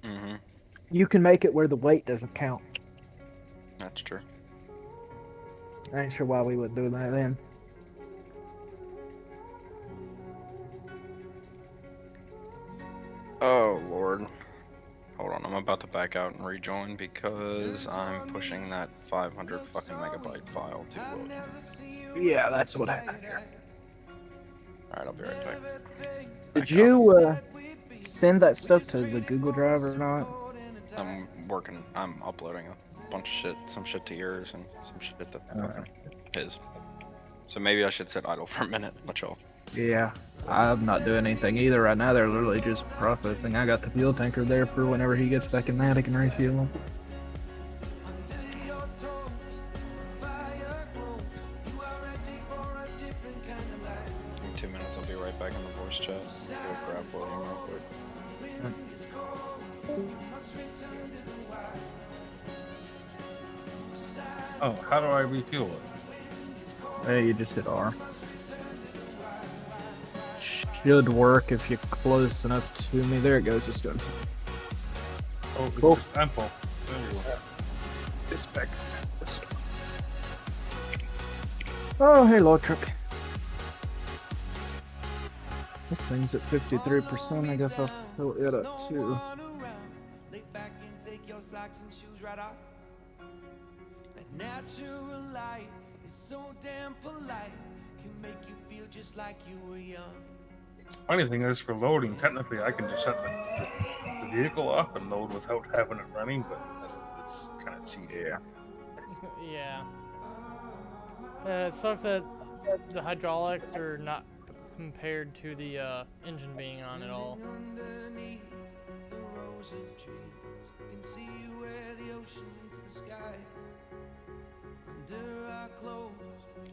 Mm-hmm. You can make it where the weight doesn't count. That's true. I ain't sure why we would do that then. Oh lord. Hold on, I'm about to back out and rejoin because I'm pushing that 500 fucking megabyte file to load. Yeah, that's what happened here. Alright, I'll be right back. Did Back you send that stuff to the Google Drive or not? out. I'm uploading a bunch of shit, some shit to yours and some shit to fucking his. So maybe I should sit idle for a minute, let y'all. Yeah, I'm not doing anything either right now. They're literally just processing. I got the fuel tanker there for whenever he gets back in that, he can refuel him. Give me 2 minutes, I'll be right back in the voice chat. Go grab William real quick. Oh, how do I refuel it? Hey, you just hit R. Should work if you're close enough to me. There it goes. It's done. Oh, it's Cool. just- I'm full. There we go. It's back. Oh, hey, load truck. This thing's at 53%. I guess I'll fill it up too. Lay back and take your socks and shoes right off. That natural light is so damn polite. Can make you feel just like you were young. Funny thing is, for loading, technically I can just shut the vehicle off and load without having it running, but it's kind of cheaty. Yeah. Yeah. It sucks that the hydraulics are not compared to the engine being on at all. Underneath the rows of trees, I can see where the ocean meets the sky. Under our clothes,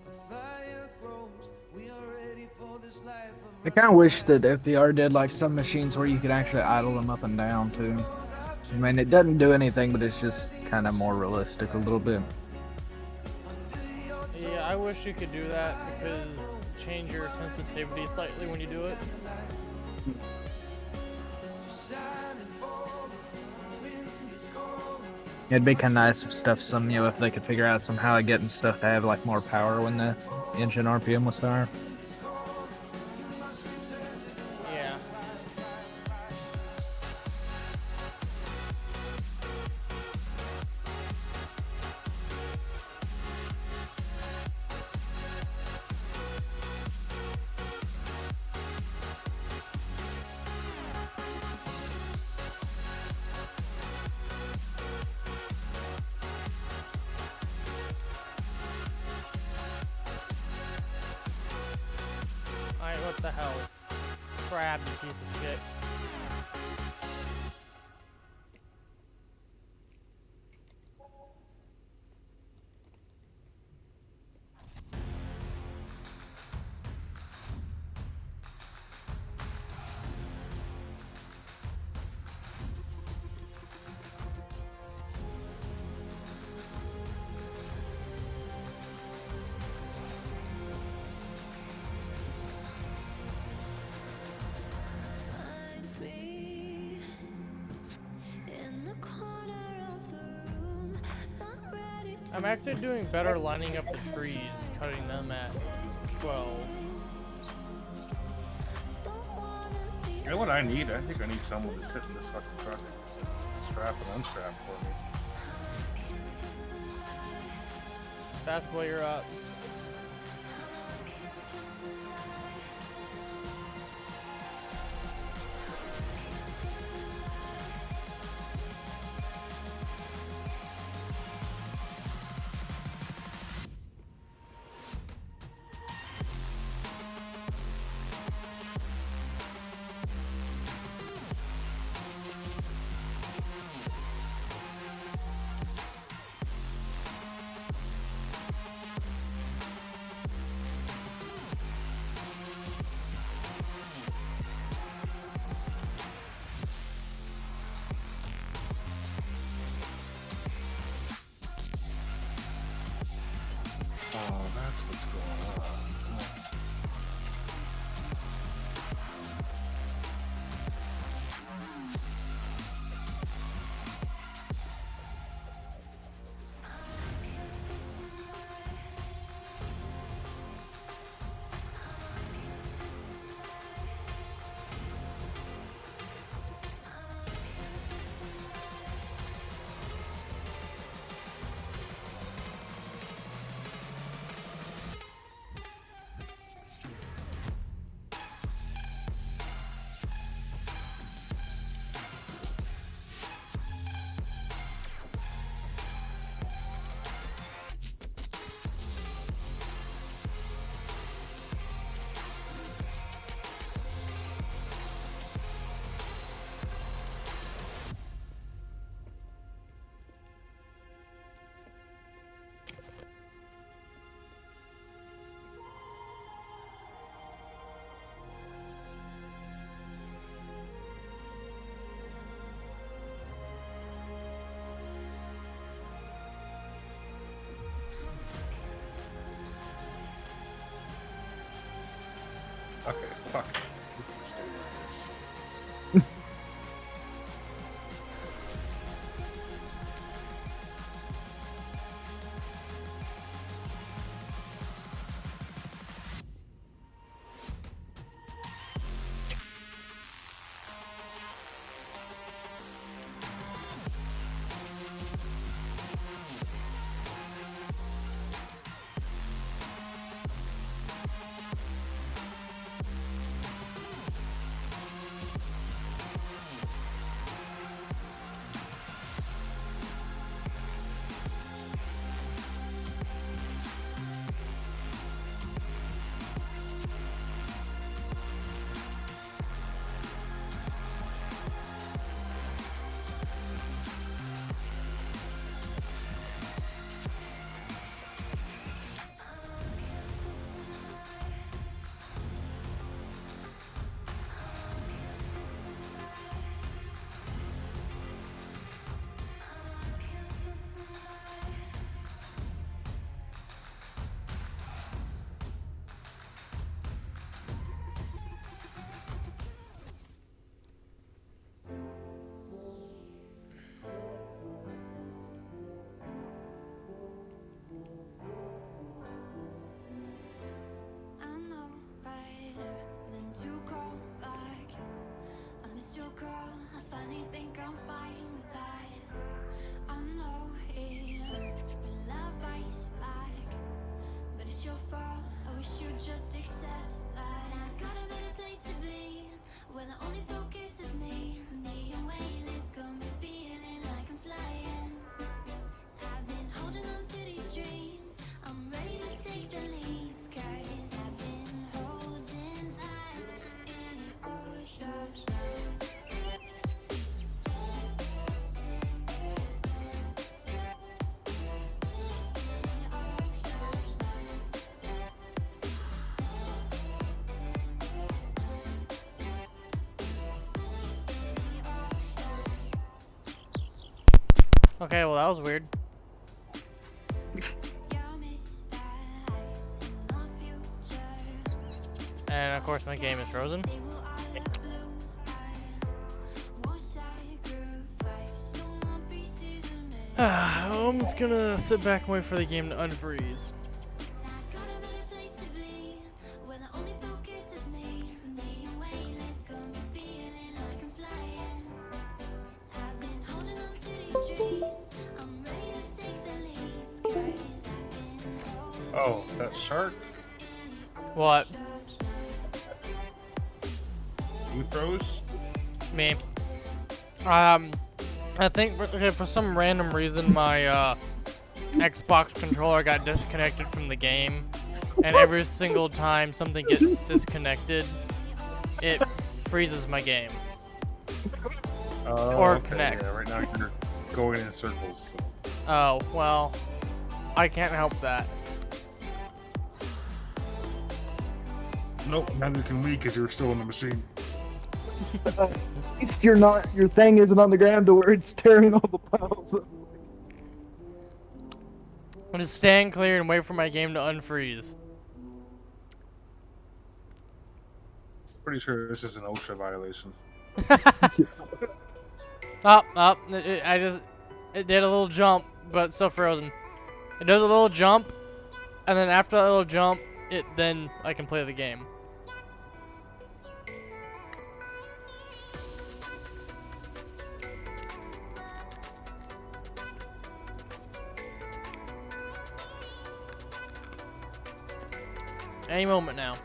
a fire grows. We are ready for this life I of kind of wish that FDR did like some machines where you could actually idle them up and down too. I mean, it doesn't do anything, but it's just kind of more realistic a little bit. Yeah, I wish you could do that because change your sensitivity slightly when you do it. It'd be kind of nice if if they could figure out somehow of getting stuff to have like more power when the engine RPM was higher. Yeah. Alright, what the hell? Crab, you piece of shit. I'm actually doing better lining up the trees, cutting them at 12. You know what I need? I think I need someone to sit in this fucking truck, strap and unstrap for me. Basketball, you're up. Okay, fuck. I know better than to call back. I missed your call. I finally think I'm fine with that. I know it hurts when love bites back, but it's your fault. I wish you'd just accept that. I got a better place to be, where the only focus is me. Me and weightless, got me feeling like I'm flying. I've been holding on to these dreams. I'm ready to take the leap, 'cause I've been holding that in all stars. Okay, well that was weird. And of course my game is frozen. I'm just gonna sit back and wait for the game to unfreeze. Oh, is that shark? What? You froze? Me. I think for some random reason my Xbox controller got disconnected from the game, and every single time something gets disconnected, it freezes my game. Oh, Or okay, connects. Yeah, right now you're going in circles. So. Oh, well, I can't help that. Nope, neither can we because you're still in the machine. At least you're not. Your thing isn't on the ground to where it's tearing all the piles up. I'm just stand clear and wait for my game to unfreeze. Pretty sure this is an OSHA violation. It did a little jump, but it's still frozen. It does a little jump, and then after that little jump, then I can play the game. Any moment now.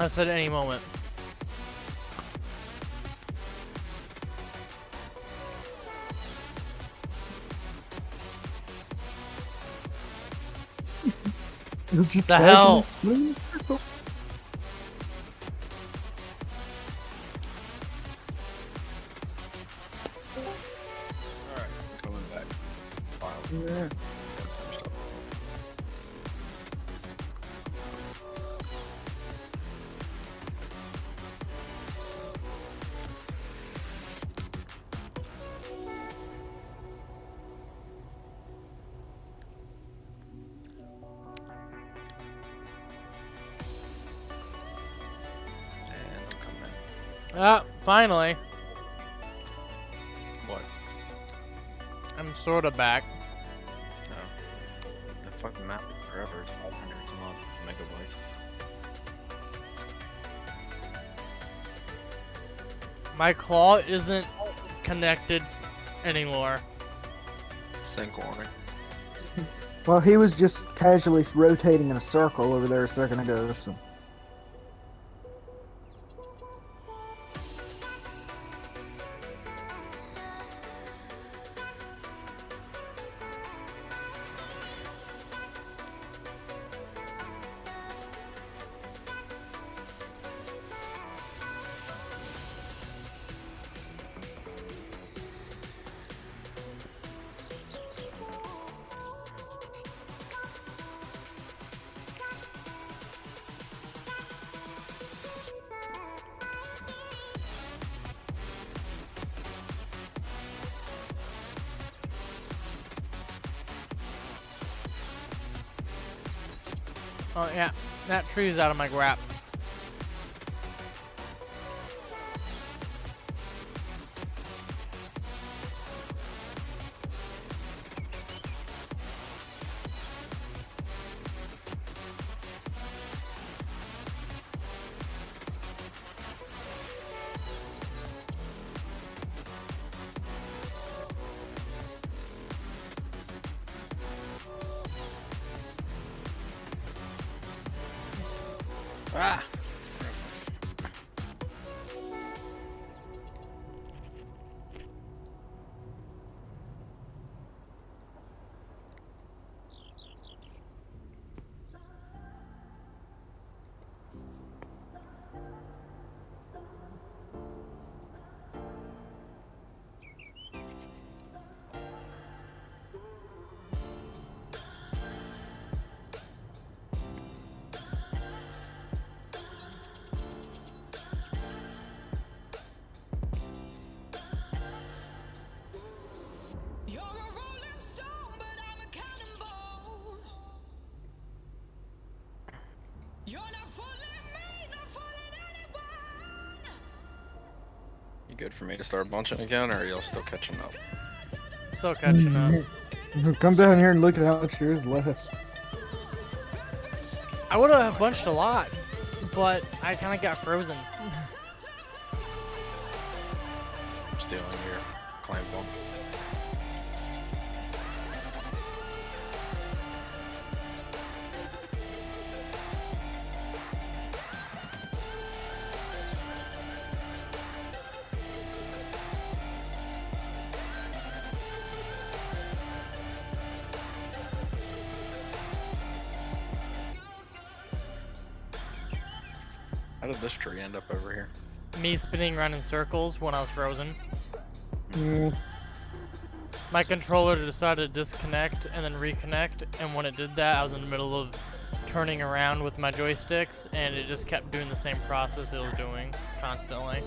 I said any moment. The hell? Yeah. And I'm coming in. Ah, finally. What? I'm sorta back. No. The fucking map is forever. It's 500 some odd megabytes. My claw isn't connected anymore. Sync warning. Well, he was just casually rotating in a circle over there a second ago. So. Oh yeah, that tree's out of my grasp. Ah! You're a rolling stone, but I'm a cannonball. You're not fooling me, not fooling anyone. You good for me to start bunching again, or are y'all still catching up? Still catching up. Come down here and look at how much there is left. I would have bunched a lot, but I kind of got frozen. I'm stealing your climb one. How did this tree end up over here? Me spinning around in circles when I was frozen. Yeah. My controller decided to disconnect and then reconnect, and when it did that, I was in the middle of turning around with my joysticks, and it just kept doing the same process it was doing constantly.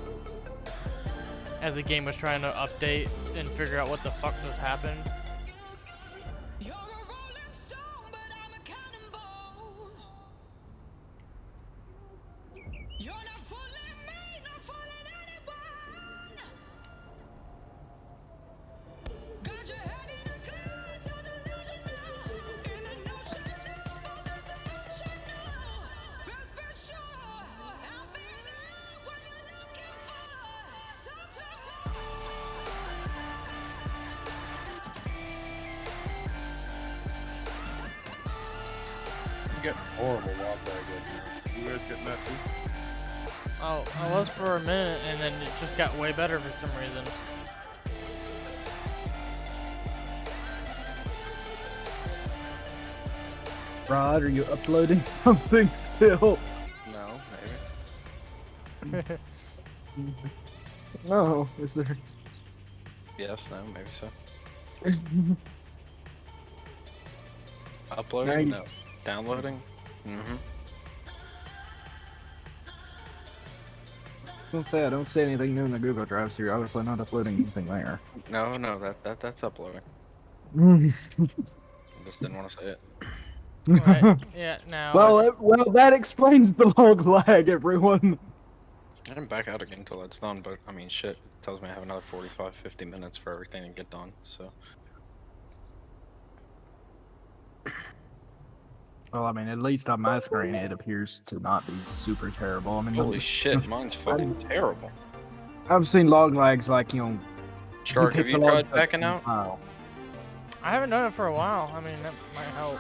As the game was trying to update and figure out what the fuck just happened. You're a rolling stone, but I'm a cannonball. You're not fooling me, not fooling anyone. Got your head in a cloud, so delusional. In an ocean of all this emotional. Best be sure I'll be there when you're looking for something more. I'm getting horrible log lag right here. You guys getting that too? Oh, I was for a minute, and then it just got way better for some reason. Rod, are you uploading something still? No, maybe. No, is there? Yes, no, maybe so. Uploading? you- No. Downloading? Mm-hmm. Don't say I don't see anything new in the Google Drive, so you're obviously not uploading anything there. No, that's uploading. I just didn't want to say it. Right. Yeah. Now. Well, it's- well, that explains the log lag, everyone. I didn't back out again until that's done, but I mean, shit. It tells me I have another 45, 50 minutes for everything to get done, so. Well, I mean, at least on my screen, it appears to not be super terrible. I mean, Holy shit, mine's fucking terrible. I've seen log lags like, you know. Shark, have pick you the log tried up backing from out? the file. I haven't done it for a while. I mean, that might help.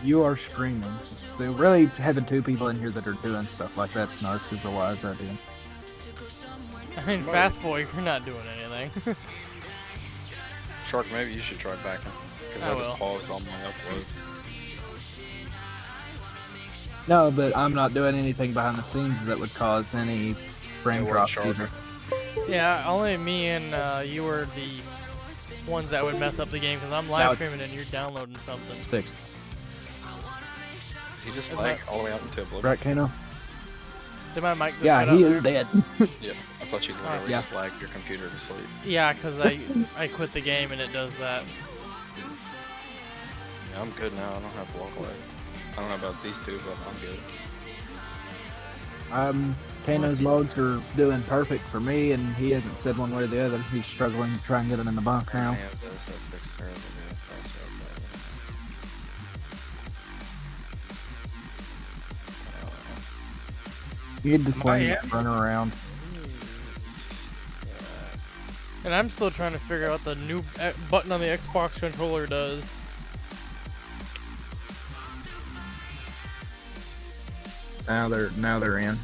You are streaming. So really having two people in here that are doing stuff like that's not a super wise idea. I mean, Fast Boy, you're not doing anything. Shark, maybe you should try backing. Because I I will. just paused all my uploads. No, but I'm not doing anything behind the scenes that would cause any frame Yeah, what, drops Shark? either. Yeah, only me and you were the ones that would mess up the game because I'm live Now- streaming and you're downloading something. It's fixed. He just Isn't lag that- all the way up into Oblivion. Right, Kano? Did my mic just Yeah, cut he out is there? dead. Yeah, I thought you literally yeah. just lagged your computer to sleep. Yeah, because I quit the game and it does that. Yeah, I'm good now. I don't have log lag. I don't know about these two, but I'm good. Kano's logs are doing perfect for me, and he hasn't said one way or the other. He's struggling to try and get them in the bunk now. Yeah, it does have fixed there, but yeah, that's okay. You get to sling I and run around. And I'm still trying to figure out what the new button on the Xbox controller does. Now they're in.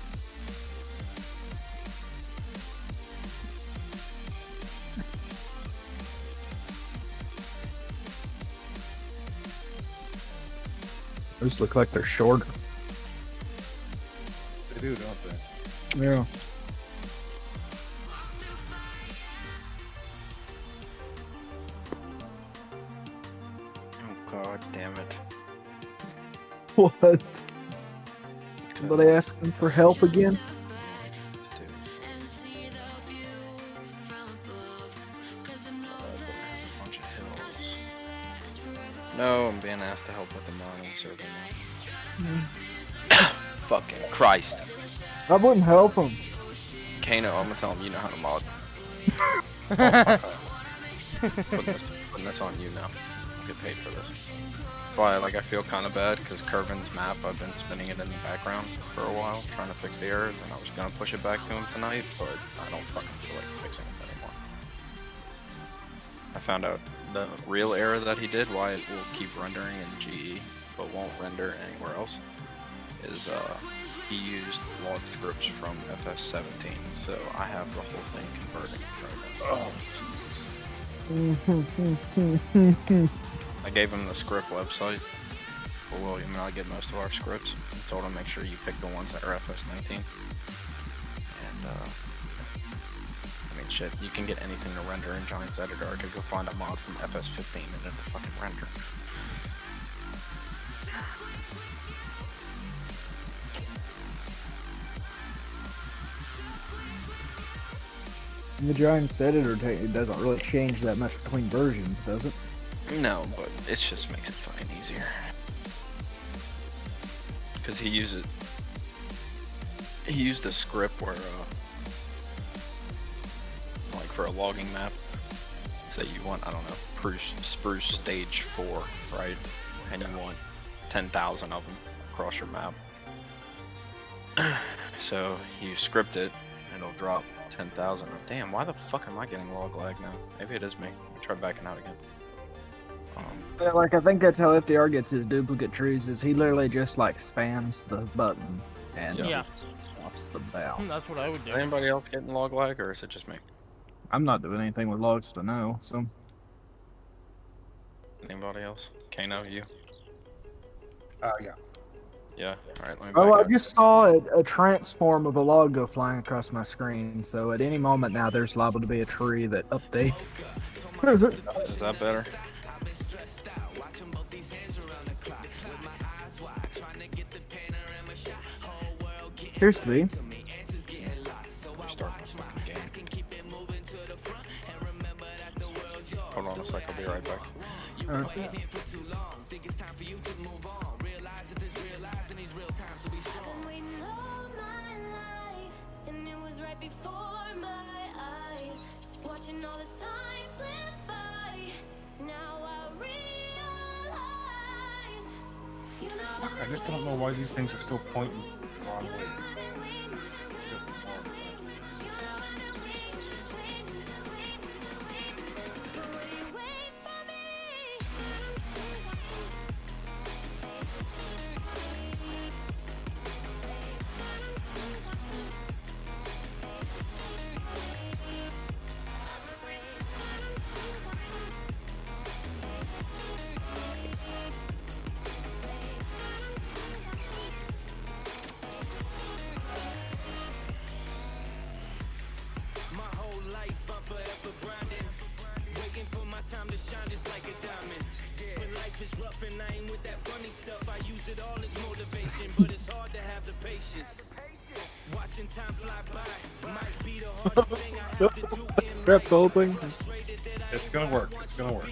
Those look like they're shorter. They do, don't they? Yeah. Oh god damn it. What? Somebody asking for help again? No, I'm being asked to help with the mod and server now. Fucking Christ. I wouldn't help him. Kano, I'm gonna tell him you know how to mod. Putting this on you now. I'll get paid for this. That's why I feel kind of bad, because Kervin's map, I've been spinning it in the background for a while, trying to fix the errors, and I was gonna push it back to him tonight, but I don't fucking feel like fixing it anymore. I found out the real error that he did, why it will keep rendering in GE, but won't render anywhere else, is he used log scripts from FS17, so I have the whole thing converting right now. I gave him the script website for William, and I get most of our scripts. I told him make sure you pick the ones that are FS19. And I mean shit, you can get anything to render in Giants Editor. I could go find a mod from FS15 and it'll fucking render. The Giants editor it doesn't really change that much between versions, does it? No, but it just makes it fucking easier. Cause he used a script where like for a logging map, say you want, I don't know, spruce stage 4, right? And you want 10,000 of them across your map. So you script it, and it'll drop 10,000. Damn, why the fuck am I getting log lag now? Maybe it is me. I'll try backing out again. Yeah, like I think that's how FDR gets his duplicate trees. Is he literally just like spams the button and Yeah. swaps them out. That's what I would do. Is anybody else getting log lag, or is it just me? I'm not doing anything with logs to know, so Anybody else? Kano, you? Yeah. Yeah. All right. Let me oh, back I out. just saw a transform of a log go flying across my screen. So at any moment now, there's liable to be a tree that updates. Is that better? Appears to be. Restart this fucking game. Hold on a sec, I'll be right back. Okay. I've been waiting all my life, and it was right before my eyes. Watching all this time slip by. Now I realize. You know I just don't know why these things are still pointing the wrong way. Grab something. It's gonna work. It's gonna work.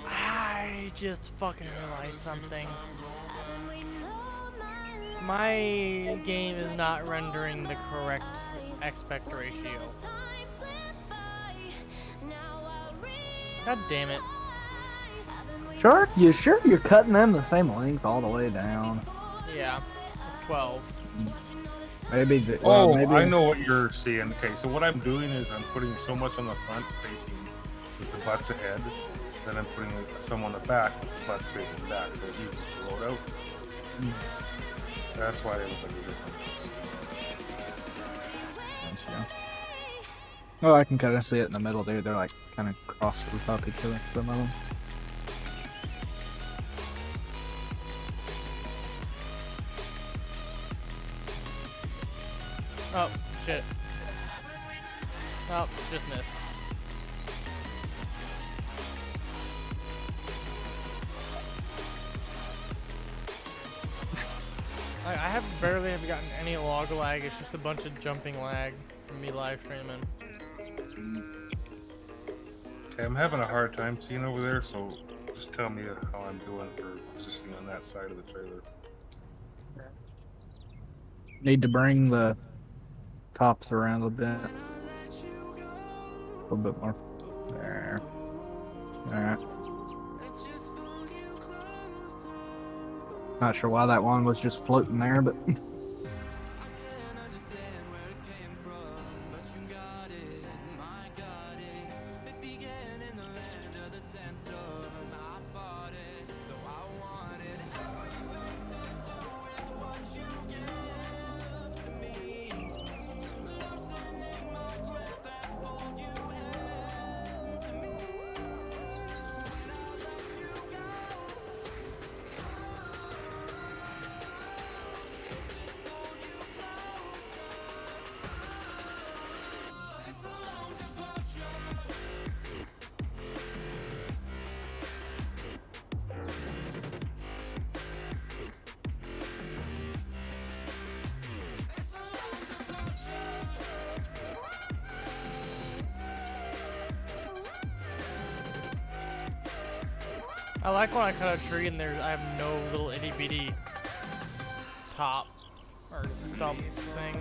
I just fucking realized something. My game is not rendering the correct aspect ratio. God damn it. Sure, you sure you're cutting them the same length all the way down? Yeah, it's 12. Maybe. Oh, maybe. I know what you're seeing. Okay, so what I'm doing is I'm putting so much on the front facing with the butts ahead, then I'm putting some on the back with the butts facing back, so it evens the load out. That's why they look like a difference. Oh, I can kind of see it in the middle there. They're like kind of crossed over top each other, some of them. Oh, shit. Oh, just missed. I have barely have gotten any log lag, it's just a bunch of jumping lag from me live streaming. Okay, I'm having a hard time seeing over there, so just tell me how I'm doing for positioning on that side of the trailer. Need to bring the tops around a bit. A little bit more. There. Alright. Not sure why that one was just floating there, but I like when I cut a tree and I have no little itty bitty top or stump thing.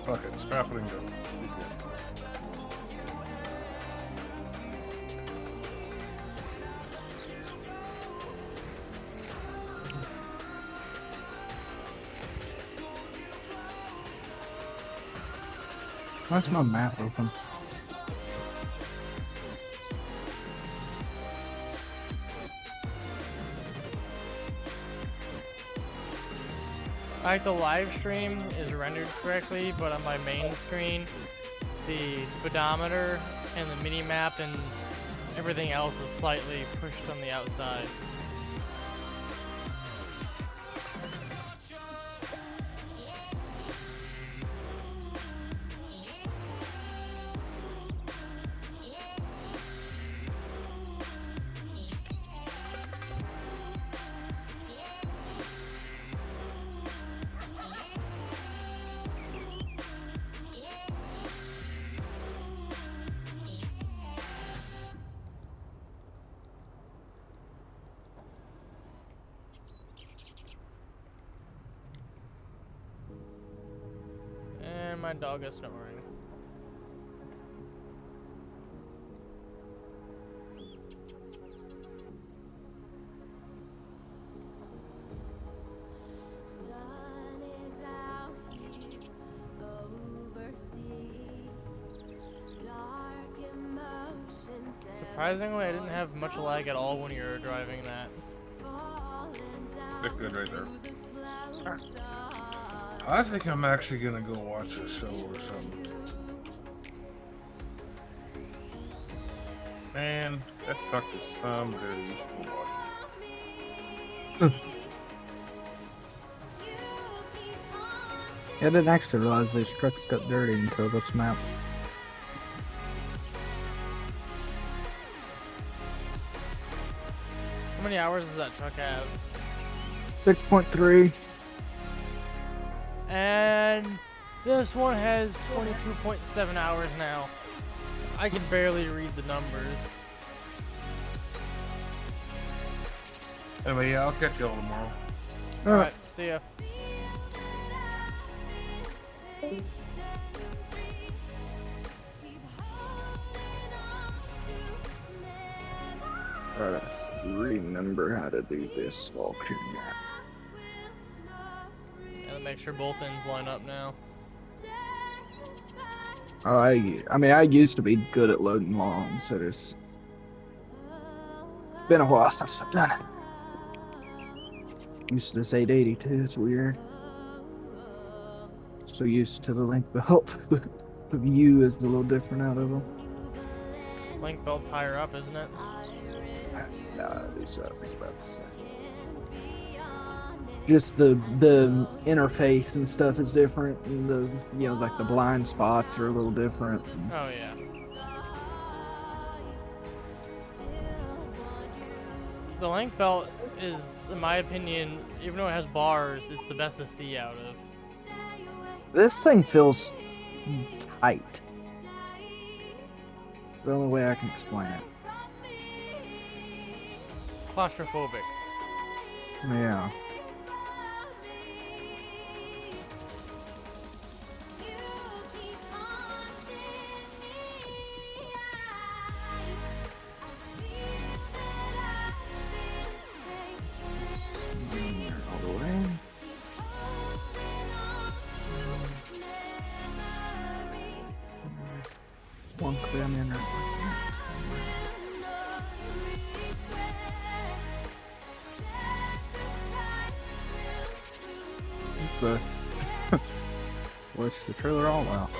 Fuck it, strap it and go. Why's my map open? Like the live stream is rendered correctly, but on my main screen, the speedometer and the mini map and everything else is slightly pushed on the outside. And my dog is snoring. Sun is out here overseas. Dark emotions that Surprisingly, I didn't have much lag at all when you were driving that. falling down Look good right there. the clouds are I think I'm actually gonna go watch a show or something. Man, that truck is some dirty. Go watch it. I didn't actually realize these trucks got dirty until this map. How many hours does that truck have? 6.3. And this one has 22.7 hours now. I can barely read the numbers. Anyway, yeah, I'll catch y'all tomorrow. Alright, see ya. Alright, remember how to do this walking map. And make sure both ends line up now. Oh, I mean, I used to be good at loading long, so it's been a while since I've done it. Used to this 880 too, it's weird. So used to the link belt. The view is a little different out of them. Link belt's higher up, isn't it? Nah, these are about the same. Just the interface and stuff is different, and the like the blind spots are a little different. Oh yeah. The link belt is, in my opinion, even though it has bars, it's the best to see out of. This thing feels tight. The only way I can explain it. Claustrophobic. Yeah. All the way. One clear in right. The watch the trailer all out.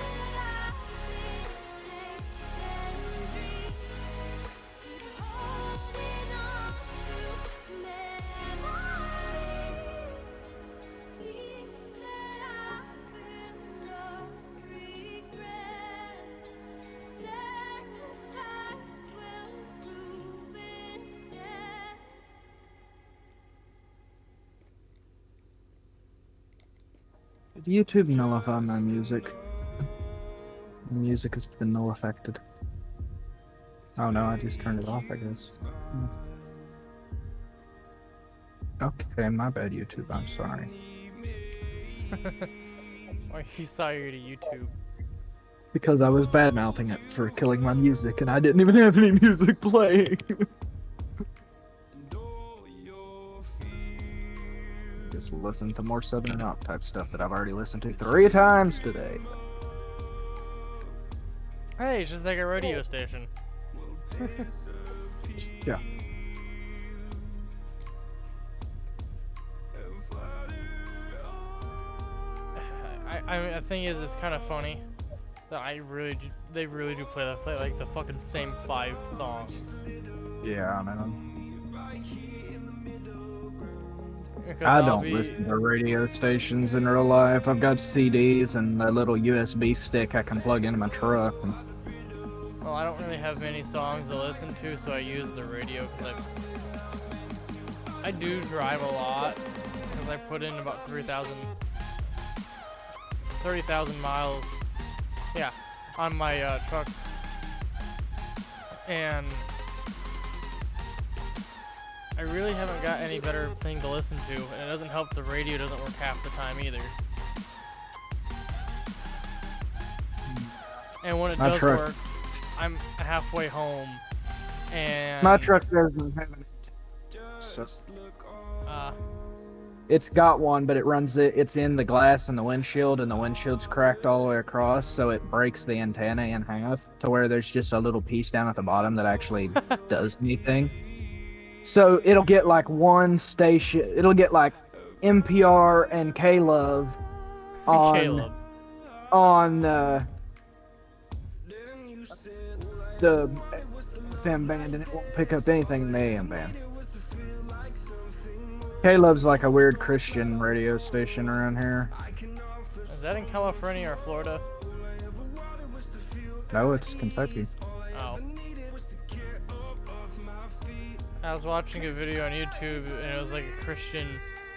Did YouTube nullify my music? The music has been null affected. Oh no, I just turned it off, I guess. Okay, my bad, YouTube. I'm sorry. Why you sorry to YouTube? Because I was bad mouthing it for killing my music, and I didn't even have any music playing. Just listen to more Southern Rock type stuff that I've already listened to 3 times today. Hey, it's just like a radio station. Yeah. I think it's kind of funny that they really do play like the fucking same 5 songs. Yeah, I know. Because I I'll don't be- listen to radio stations in real life. I've got CDs and a little USB stick I can plug into my truck. And Well, I don't really have many songs to listen to, so I use the radio because I do drive a lot because I put in about 30,000 miles, yeah, on my truck, and I really haven't got any better thing to listen to, and it doesn't help the radio doesn't work half the time either. And when it My does truck- work, I'm halfway home, and my truck doesn't have an so it's got one, but it's in the glass in the windshield, and the windshield's cracked all the way across, so it breaks the antenna in half to where there's just a little piece down at the bottom that actually does anything. So it'll get like one station, it'll get like NPR and K-Love Caleb. on the FM band, and it won't pick up anything in the AM band. K-Love's like a weird Christian radio station around here. Is that in California or Florida? No, it's Kentucky. Oh. I was watching a video on YouTube and it was like a Christian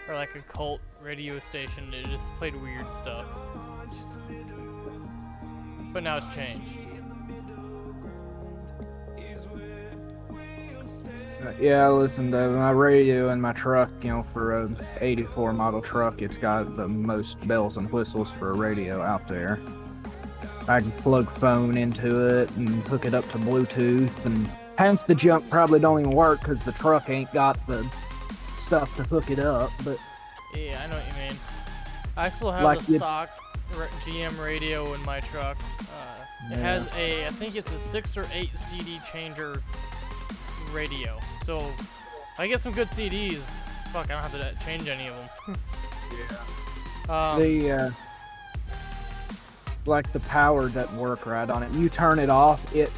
or like a cult radio station. It just played weird stuff. But now it's changed. Yeah, I listen to my radio in my truck, for a 84 model truck. It's got the most bells and whistles for a radio out there. I can plug phone into it and hook it up to Bluetooth, and half the junk probably don't even work because the truck ain't got the stuff to hook it up, but Yeah, I know what you mean. I still have Like the you- stock GM radio in my truck. It has I think it's a 6 or 8 CD changer radio. So if I get some good CDs, fuck, I don't have to change any of them. the like the power doesn't work right on it. You turn it off, it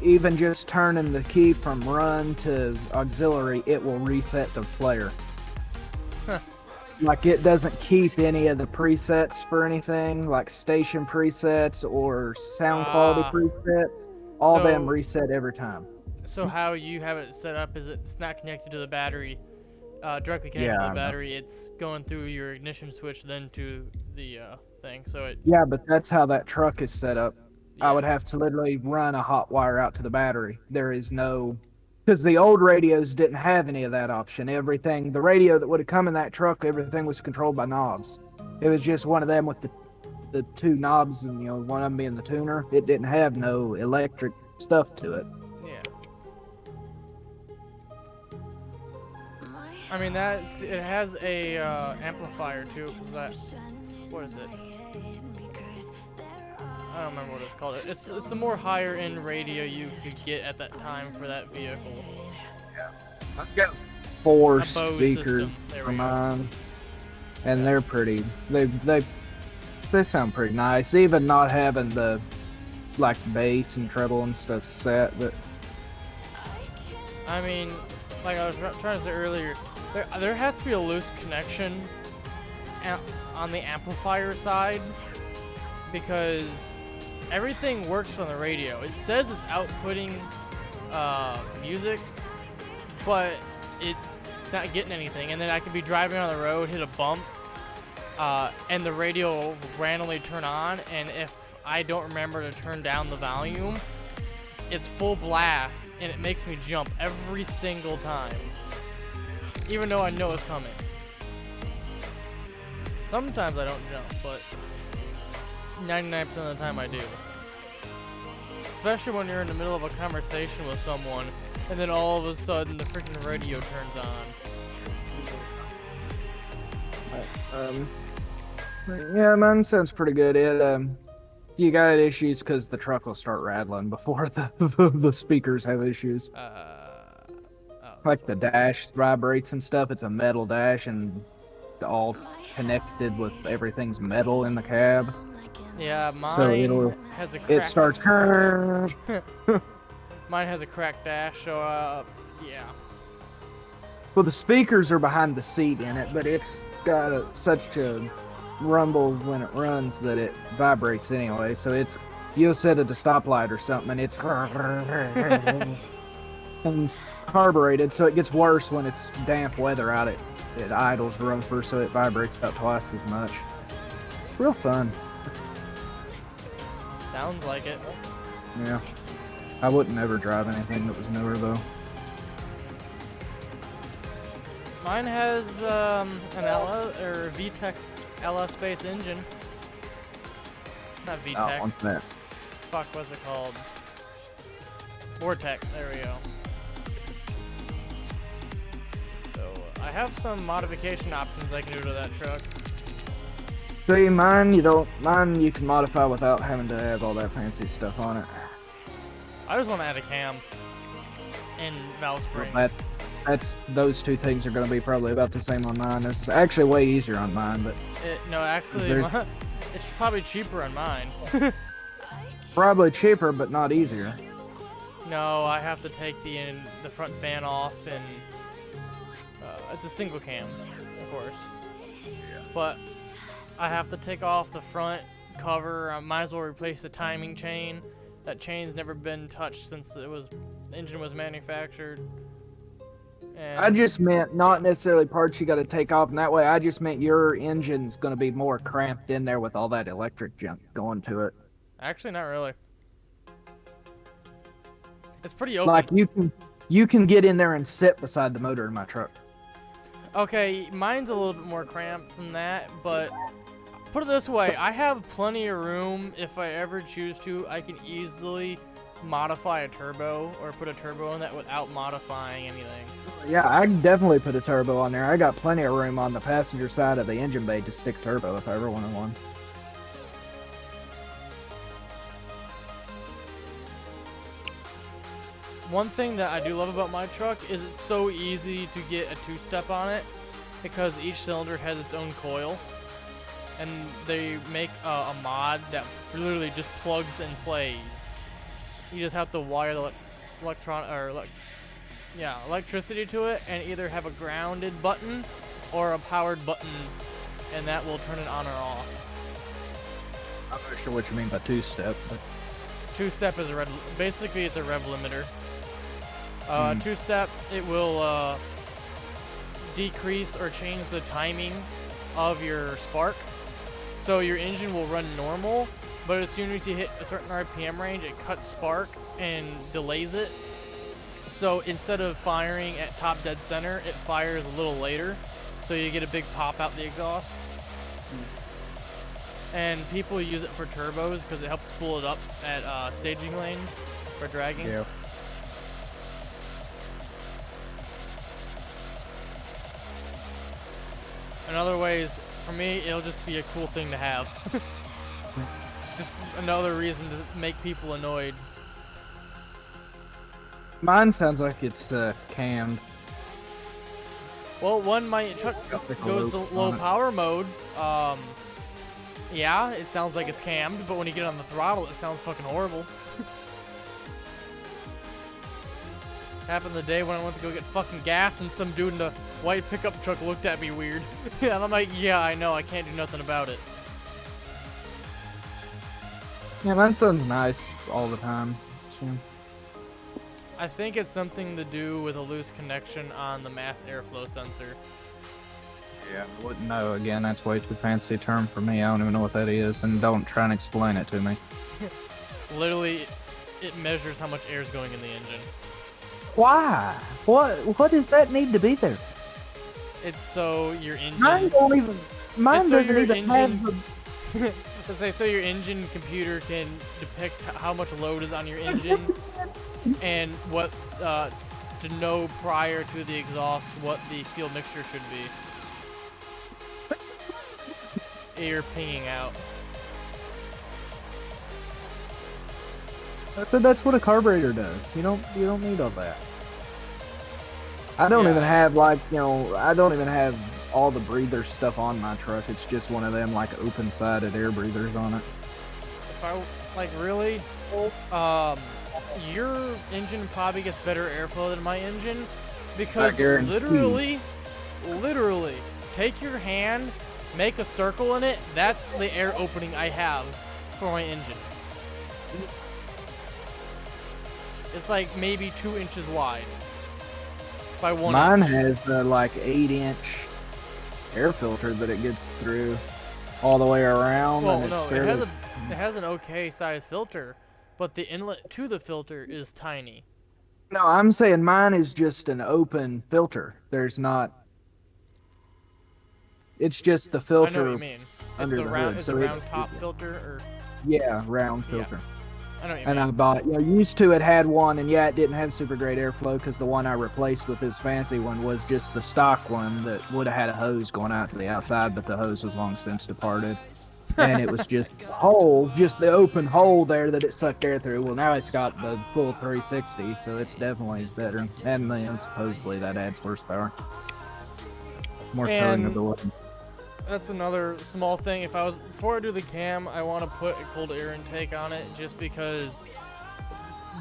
even just turning the key from run to auxiliary, it will reset the player. Huh. Like it doesn't keep any of the presets for anything, like station presets or sound quality Ah. presets. All them So- reset every time. So how you have it set up is it's not connected to the battery, directly connected Yeah, to I the know. battery. It's going through your ignition switch, then to the thing. So it. Yeah, but that's how that truck is set up. Yeah. I would have to literally run a hot wire out to the battery. There is no, because the old radios didn't have any of that option. Everything, the radio that would have come in that truck, everything was controlled by knobs. It was just one of them with the 2 knobs, and one of them being the tuner. It didn't have no electric stuff to it. Yeah. I mean it has a amplifier too. Cause what is it? I don't remember what it's called. It's the more higher end radio you could get at that time for that vehicle. I've got 4 A Bose speakers system. There for we go. mine, and they're pretty. They sound pretty nice. Even not having the like bass and treble and stuff set, but I mean, like I was trying to say earlier, there has to be a loose connection on the amplifier side because everything works from the radio. It says it's outputting music, but it's not getting anything. And then I could be driving on the road, hit a bump, and the radio will randomly turn on, and if I don't remember to turn down the volume, it's full blast, and it makes me jump every single time, even though I know it's coming. Sometimes I don't jump, but 99% of the time I do. Especially when you're in the middle of a conversation with someone, and then all of a sudden the freaking radio turns on. yeah, mine sounds pretty good. You got issues because the truck will start rattling before the speakers have issues. Oh, Like the dash vibrates and stuff. It's a metal dash and all connected with everything's metal in the cab. yeah, mine So it'll has a cracked, it starts. Mine has a cracked dash, so yeah. Well, the speakers are behind the seat in it, but it's got such a rumble when it runs that it vibrates anyway. So it's you'll set it to stoplight or something, and it's and it's carbureted, so it gets worse when it's damp weather out. It idles rougher, so it vibrates about twice as much. It's real fun. Sounds like it. Yeah, I wouldn't ever drive anything that was newer though. Mine has an LS or VTEC LS based engine. Not VTEC. On that. Fuck, what's it called? Vortec. There we go. So I have some modification options I can do to that truck. See, mine you can modify without having to have all that fancy stuff on it. I just want to add a cam and valve springs. That's those two things are going to be probably about the same on mine. It's actually way easier on mine, but No, actually, There's- it's probably cheaper on mine. probably cheaper, but not easier. No, I have to take the front fan off, and it's a single cam, of course. But I have to take off the front cover. I might as well replace the timing chain. That chain's never been touched since the engine was manufactured. And I just meant not necessarily parts you got to take off, and that way I just meant your engine's going to be more cramped in there with all that electric junk going to it. actually, not really. It's pretty open. Like you can get in there and sit beside the motor in my truck. Okay, mine's a little bit more cramped than that, but put it this way, I have plenty of room. If I ever choose to, I can easily modify a turbo or put a turbo in that without modifying anything. Yeah, I can definitely put a turbo on there. I got plenty of room on the passenger side of the engine bay to stick turbo if I ever wanted one. One thing that I do love about my truck is it's so easy to get a two-step on it because each cylinder has its own coil, and they make a mod that literally just plugs and plays. You just have to wire the electricity to it and either have a grounded button or a powered button, and that will turn it on or off. I'm not sure what you mean by two-step, but Two-step is basically it's a rev limiter. Two-step, it will decrease or change the timing of your spark. So your engine will run normal, but as soon as you hit a certain RPM range, it cuts spark and delays it. So instead of firing at top dead center, it fires a little later. So you get a big pop out the exhaust. And people use it for turbos because it helps spool it up at staging lanes for dragging. yeah. In other ways, for me, it'll just be a cool thing to have. Just another reason to make people annoyed. Mine sounds like it's cammed. Well, my truck Got like a goes to loop low on it. power mode. Yeah, it sounds like it's cammed, but when you get on the throttle, it sounds fucking horrible. Happened the day when I went to go get fucking gas, and some dude in a white pickup truck looked at me weird. And I'm like, yeah, I know, I can't do nothing about it. Yeah, mine sounds nice all the time. So, I think it's something to do with a loose connection on the mass airflow sensor. yeah, I wouldn't know. Again, that's way too fancy a term for me. I don't even know what that is, and don't try and explain it to me. Literally, it measures how much air is going in the engine. Why? What does that need to be there? It's so your engine... Mine don't even. Mine It's so doesn't your even have engine- the. Let's say so your engine computer can depict how much load is on your engine and what to know prior to the exhaust what the fuel mixture should be. You're pinging out. I said that's what a carburetor does. You don't need all that. I don't Yeah. even have like, I don't even have all the breather stuff on my truck. It's just one of them like open-sided air breathers on it. If I like really, your engine probably gets better airflow than my engine because guarantee. literally, take your hand, make a circle in it. That's the air opening I have for my engine. It's like maybe 2 inches wide by 1 Mine inch. has like 8-inch air filter that it gets through all the way around. Well, and it's no, it fairly... has an okay size filter, but the inlet to the filter is tiny. No, I'm saying mine is just an open filter. There's not. It's just the I filter. know what you mean. under It's a the round, hood, it's so a it- round top filter, or Yeah, round Yeah. filter. I know what you And I mean. bought, used to it had one, and yeah, it didn't have super great airflow because the one I replaced with this fancy one was just the stock one that would have had a hose going out to the outside, but the hose was long since departed. And it was just a hole, just the open hole there that it sucked air through. Well, now it's got the full 360, so it's definitely better. And supposedly that adds horsepower. More towing of And- the wood. That's another small thing. Before I do the cam, I want to put a cold air intake on it just because,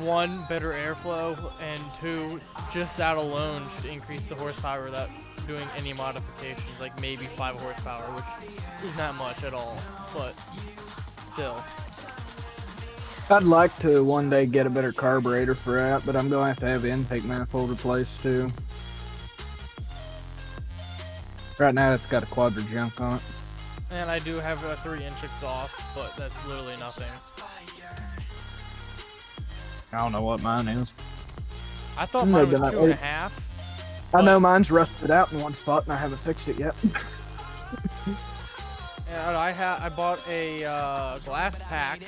1, better airflow, and 2, just that alone should increase the horsepower without doing any modifications, like maybe 5 horsepower, which is not much at all, but still. I'd like to one day get a better carburetor for that, but I'm going to have the intake manifold replaced too. Right now it's got a quadra jump on it. And I do have a 3-inch exhaust, but that's literally nothing. I don't know what mine is. I thought No, mine was but I- 2.5. I know mine's rusted out in one spot and I haven't fixed it yet. And I bought a glass pack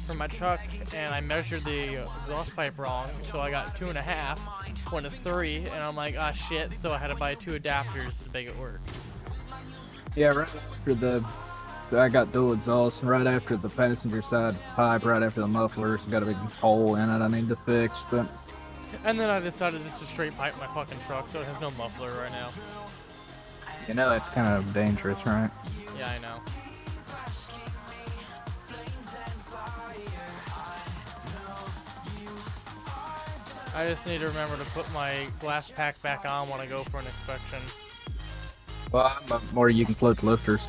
for my truck, and I measured the exhaust pipe wrong, so I got 2.5 when it's 3, and I'm like, ah shit, so I had to buy 2 adapters to make it work. Yeah, right after I got dual exhaust, and right after the passenger side pipe, right after the muffler's got a big hole in it I need to fix, but And then I decided just to straight pipe my fucking truck, so it has no muffler right now. that's kind of dangerous, right? Yeah, I know. I just need to remember to put my glass pack back on when I go for an inspection. Well, or you can float the lifters.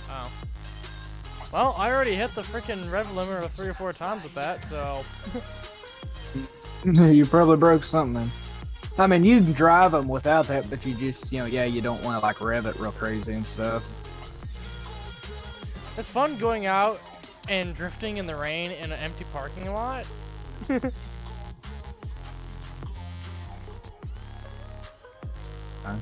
Oh. Well, I already hit the freaking rev limiter 3 or 4 times with that, so... You probably broke something. I mean, you can drive them without that, but you just, you don't want to like rev it real crazy and stuff. It's fun going out and drifting in the rain in an empty parking lot.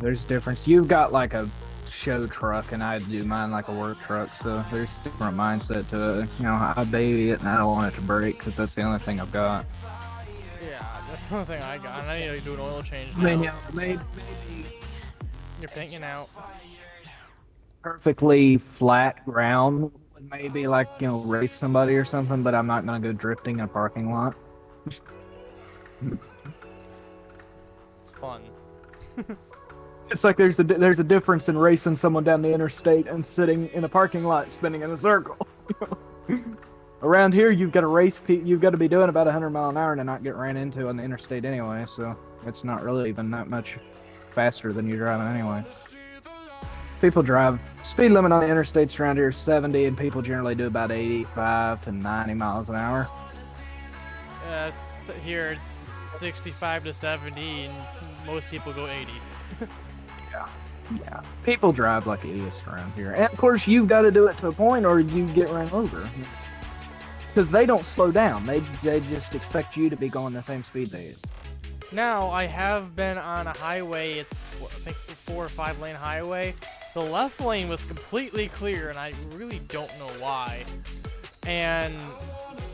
There's difference. You've got like a show truck, and I do mine like a work truck, so there's different mindset to it. I baby it, and I don't want it to break because that's the only thing I've got. Yeah, that's the only thing I got. And I need to do an oil change I mean, now. maybe You're pinking out. perfectly flat ground would maybe like race somebody or something, but I'm not gonna go drifting in a parking lot. It's fun. It's like there's a difference in racing someone down the interstate and sitting in a parking lot spinning in a circle. Around here, you've got to you've got to be doing about 100 mile an hour to not get ran into on the interstate anyway. So it's not really even that much faster than you're driving anyway. People drive speed limit on the interstates around here is 70, and people generally do about 85 to 90 miles an hour. Here it's 65 to 70, and most people go 80. Yeah, people drive like idiots around here, and of course you've got to do it to a point, or you get run over. Because they don't slow down; they just expect you to be going the same speed they is. Now, I have been on a highway, I think it's a 4 or 5 lane highway. The left lane was completely clear, and I really don't know why. And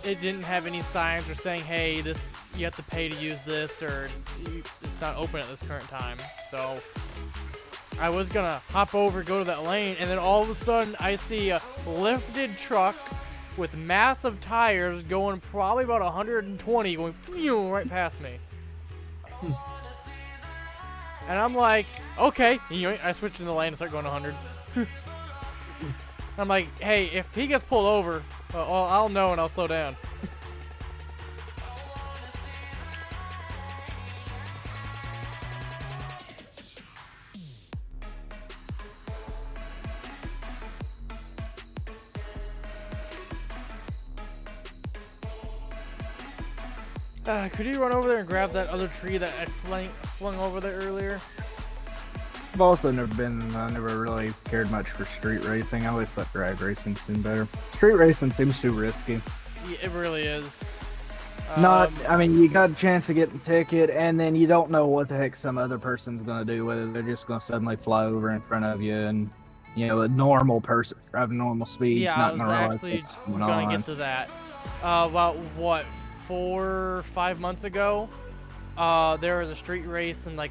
it didn't have any signs or saying, hey, you have to pay to use this, or it's not open at this current time. So I was gonna hop over, go to that lane, and then all of a sudden I see a lifted truck with massive tires going probably about 120 going phew, right past me. And I'm like, okay. You know, I switched in the lane and start going 100. I'm like, hey, if he gets pulled over, I'll know and I'll slow down. Could you run over there and grab that other tree that I flung over there earlier? I've also I never really cared much for street racing. I always thought drag racing seemed better. Street racing seems too risky. Yeah, it really is. I mean, you got a chance to get the ticket, and then you don't know what the heck some other person's gonna do with it. They're just gonna suddenly fly over in front of you, and you know, a normal person driving normal speeds Yeah, not I gonna was realize actually what's going gonna on. get to that. About what, 4 or 5 months ago, there was a street race in like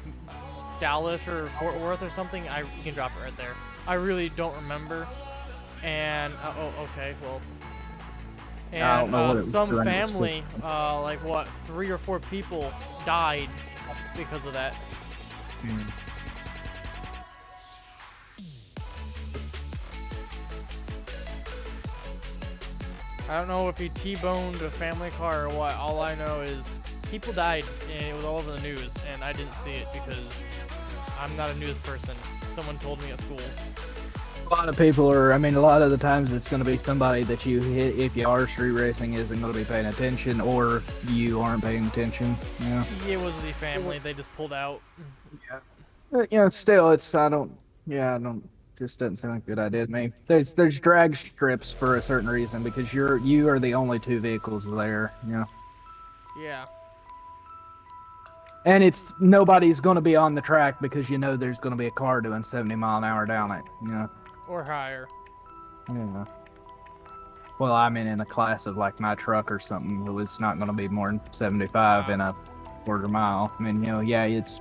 Dallas or Fort Worth or something. You can drop it right there. I really don't remember. And okay, well. I don't know what And it was some doing. family, like what, 3 or 4 people died because of that. I don't know if he T-boned a family car or what. All I know is people died and it was all over the news, and I didn't see it because I'm not a news person. Someone told me at school. A lot of people are, I mean, a lot of the times it's going to be somebody that you hit, if you are street racing, isn't going to be paying attention, or you aren't paying attention. Yeah. It was the family. They just pulled out. But, you know, still, just doesn't seem like a good idea to me. There's drag strips for a certain reason, because you are the only 2 vehicles there, you know. Yeah. And nobody's going to be on the track because you know there's going to be a car doing 70 mile an hour down it, you know. Or higher. Yeah. Well, I mean, in a class of like my truck or something, it was not going to be more than 75 in a quarter mile. I mean, you know, yeah, it's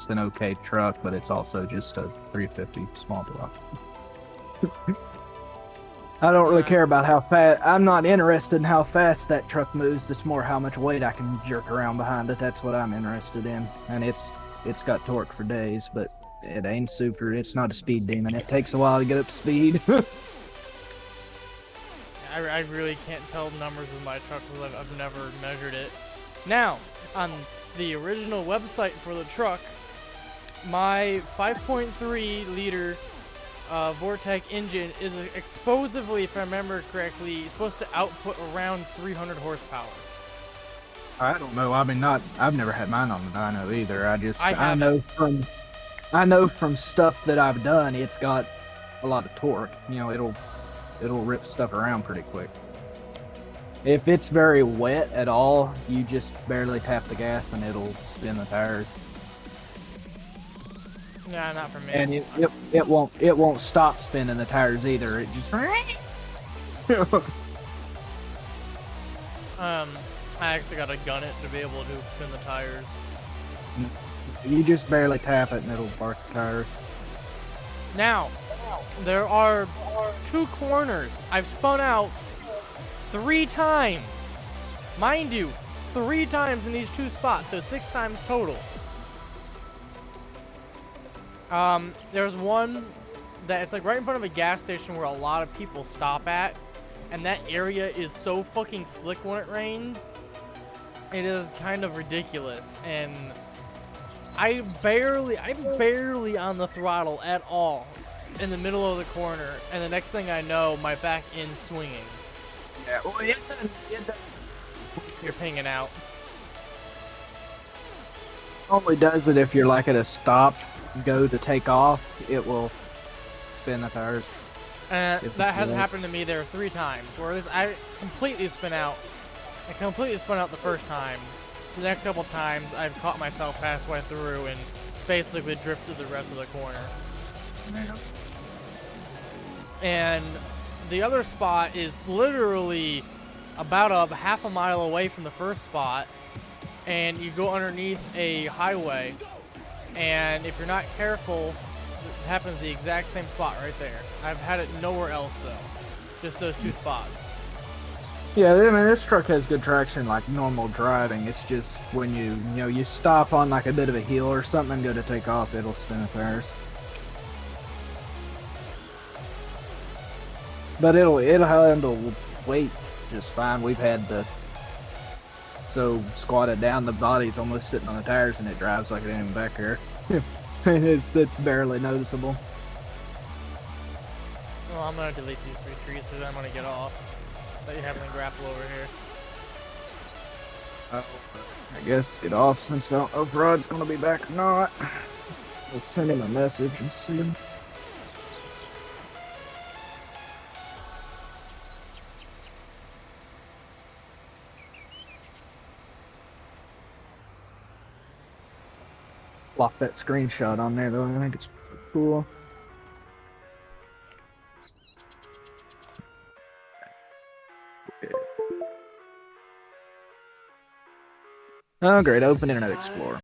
an okay truck, but it's also just a 350 small block. I don't really care about how fast. I'm not interested in how fast that truck moves. It's more how much weight I can jerk around behind it. That's what I'm interested in. And it's got torque for days, but it ain't super. It's not a speed demon. It takes a while to get up to speed. I really can't tell numbers with my truck because I've never measured it. Now, on the original website for the truck, my 5.3 liter Vortec engine is explosively, if I remember correctly, supposed to output around 300 horsepower. I don't know. I mean, I've never had mine on the dyno either. I know from stuff that I've done, it's got a lot of torque. You know, it'll rip stuff around pretty quick. If it's very wet at all, you just barely tap the gas and it'll spin the tires. Nah, not for me. And it won't stop spinning the tires either. It just I actually got to gun it to be able to spin the tires. you just barely tap it and it'll bark the tires. Now, there are 2 corners. I've spun out 3 times. Mind you, 3 times in these 2 spots, so 6 times total. There's one that it's like right in front of a gas station where a lot of people stop at, and that area is so fucking slick when it rains. It is kind of ridiculous, and I'm barely on the throttle at all in the middle of the corner, and the next thing I know, my back end's swinging. Yeah, well, You're pinging out. only does it if you're like at a stop, go to take off, it will spin the tires. That If it's hasn't wet. happened to me there 3 times. Whereas I completely spun out. I completely spun out the first time. The next couple times, I've caught myself halfway through and basically drifted the rest of the corner. And the other spot is literally about a half a mile away from the first spot, and you go underneath a highway, and if you're not careful, it happens the exact same spot right there. I've had it nowhere else though, just those 2 spots. Yeah, I mean, this truck has good traction like normal driving. It's just when you stop on like a bit of a hill or something and go to take off, it'll spin the tires. But it'll handle weight just fine. We've had the so squatted down, the body's almost sitting on the tires, and it drives like it ain't even back here. it's barely noticeable. Well, I'm gonna delete these 3 trees because I'm gonna get off. Let you have them grapple over here. I guess get off since I don't know if Rod's gonna be back or not. We'll send him a message and see him. Lock that screenshot on there though. I think it's cool. Oh great, open Internet Explorer.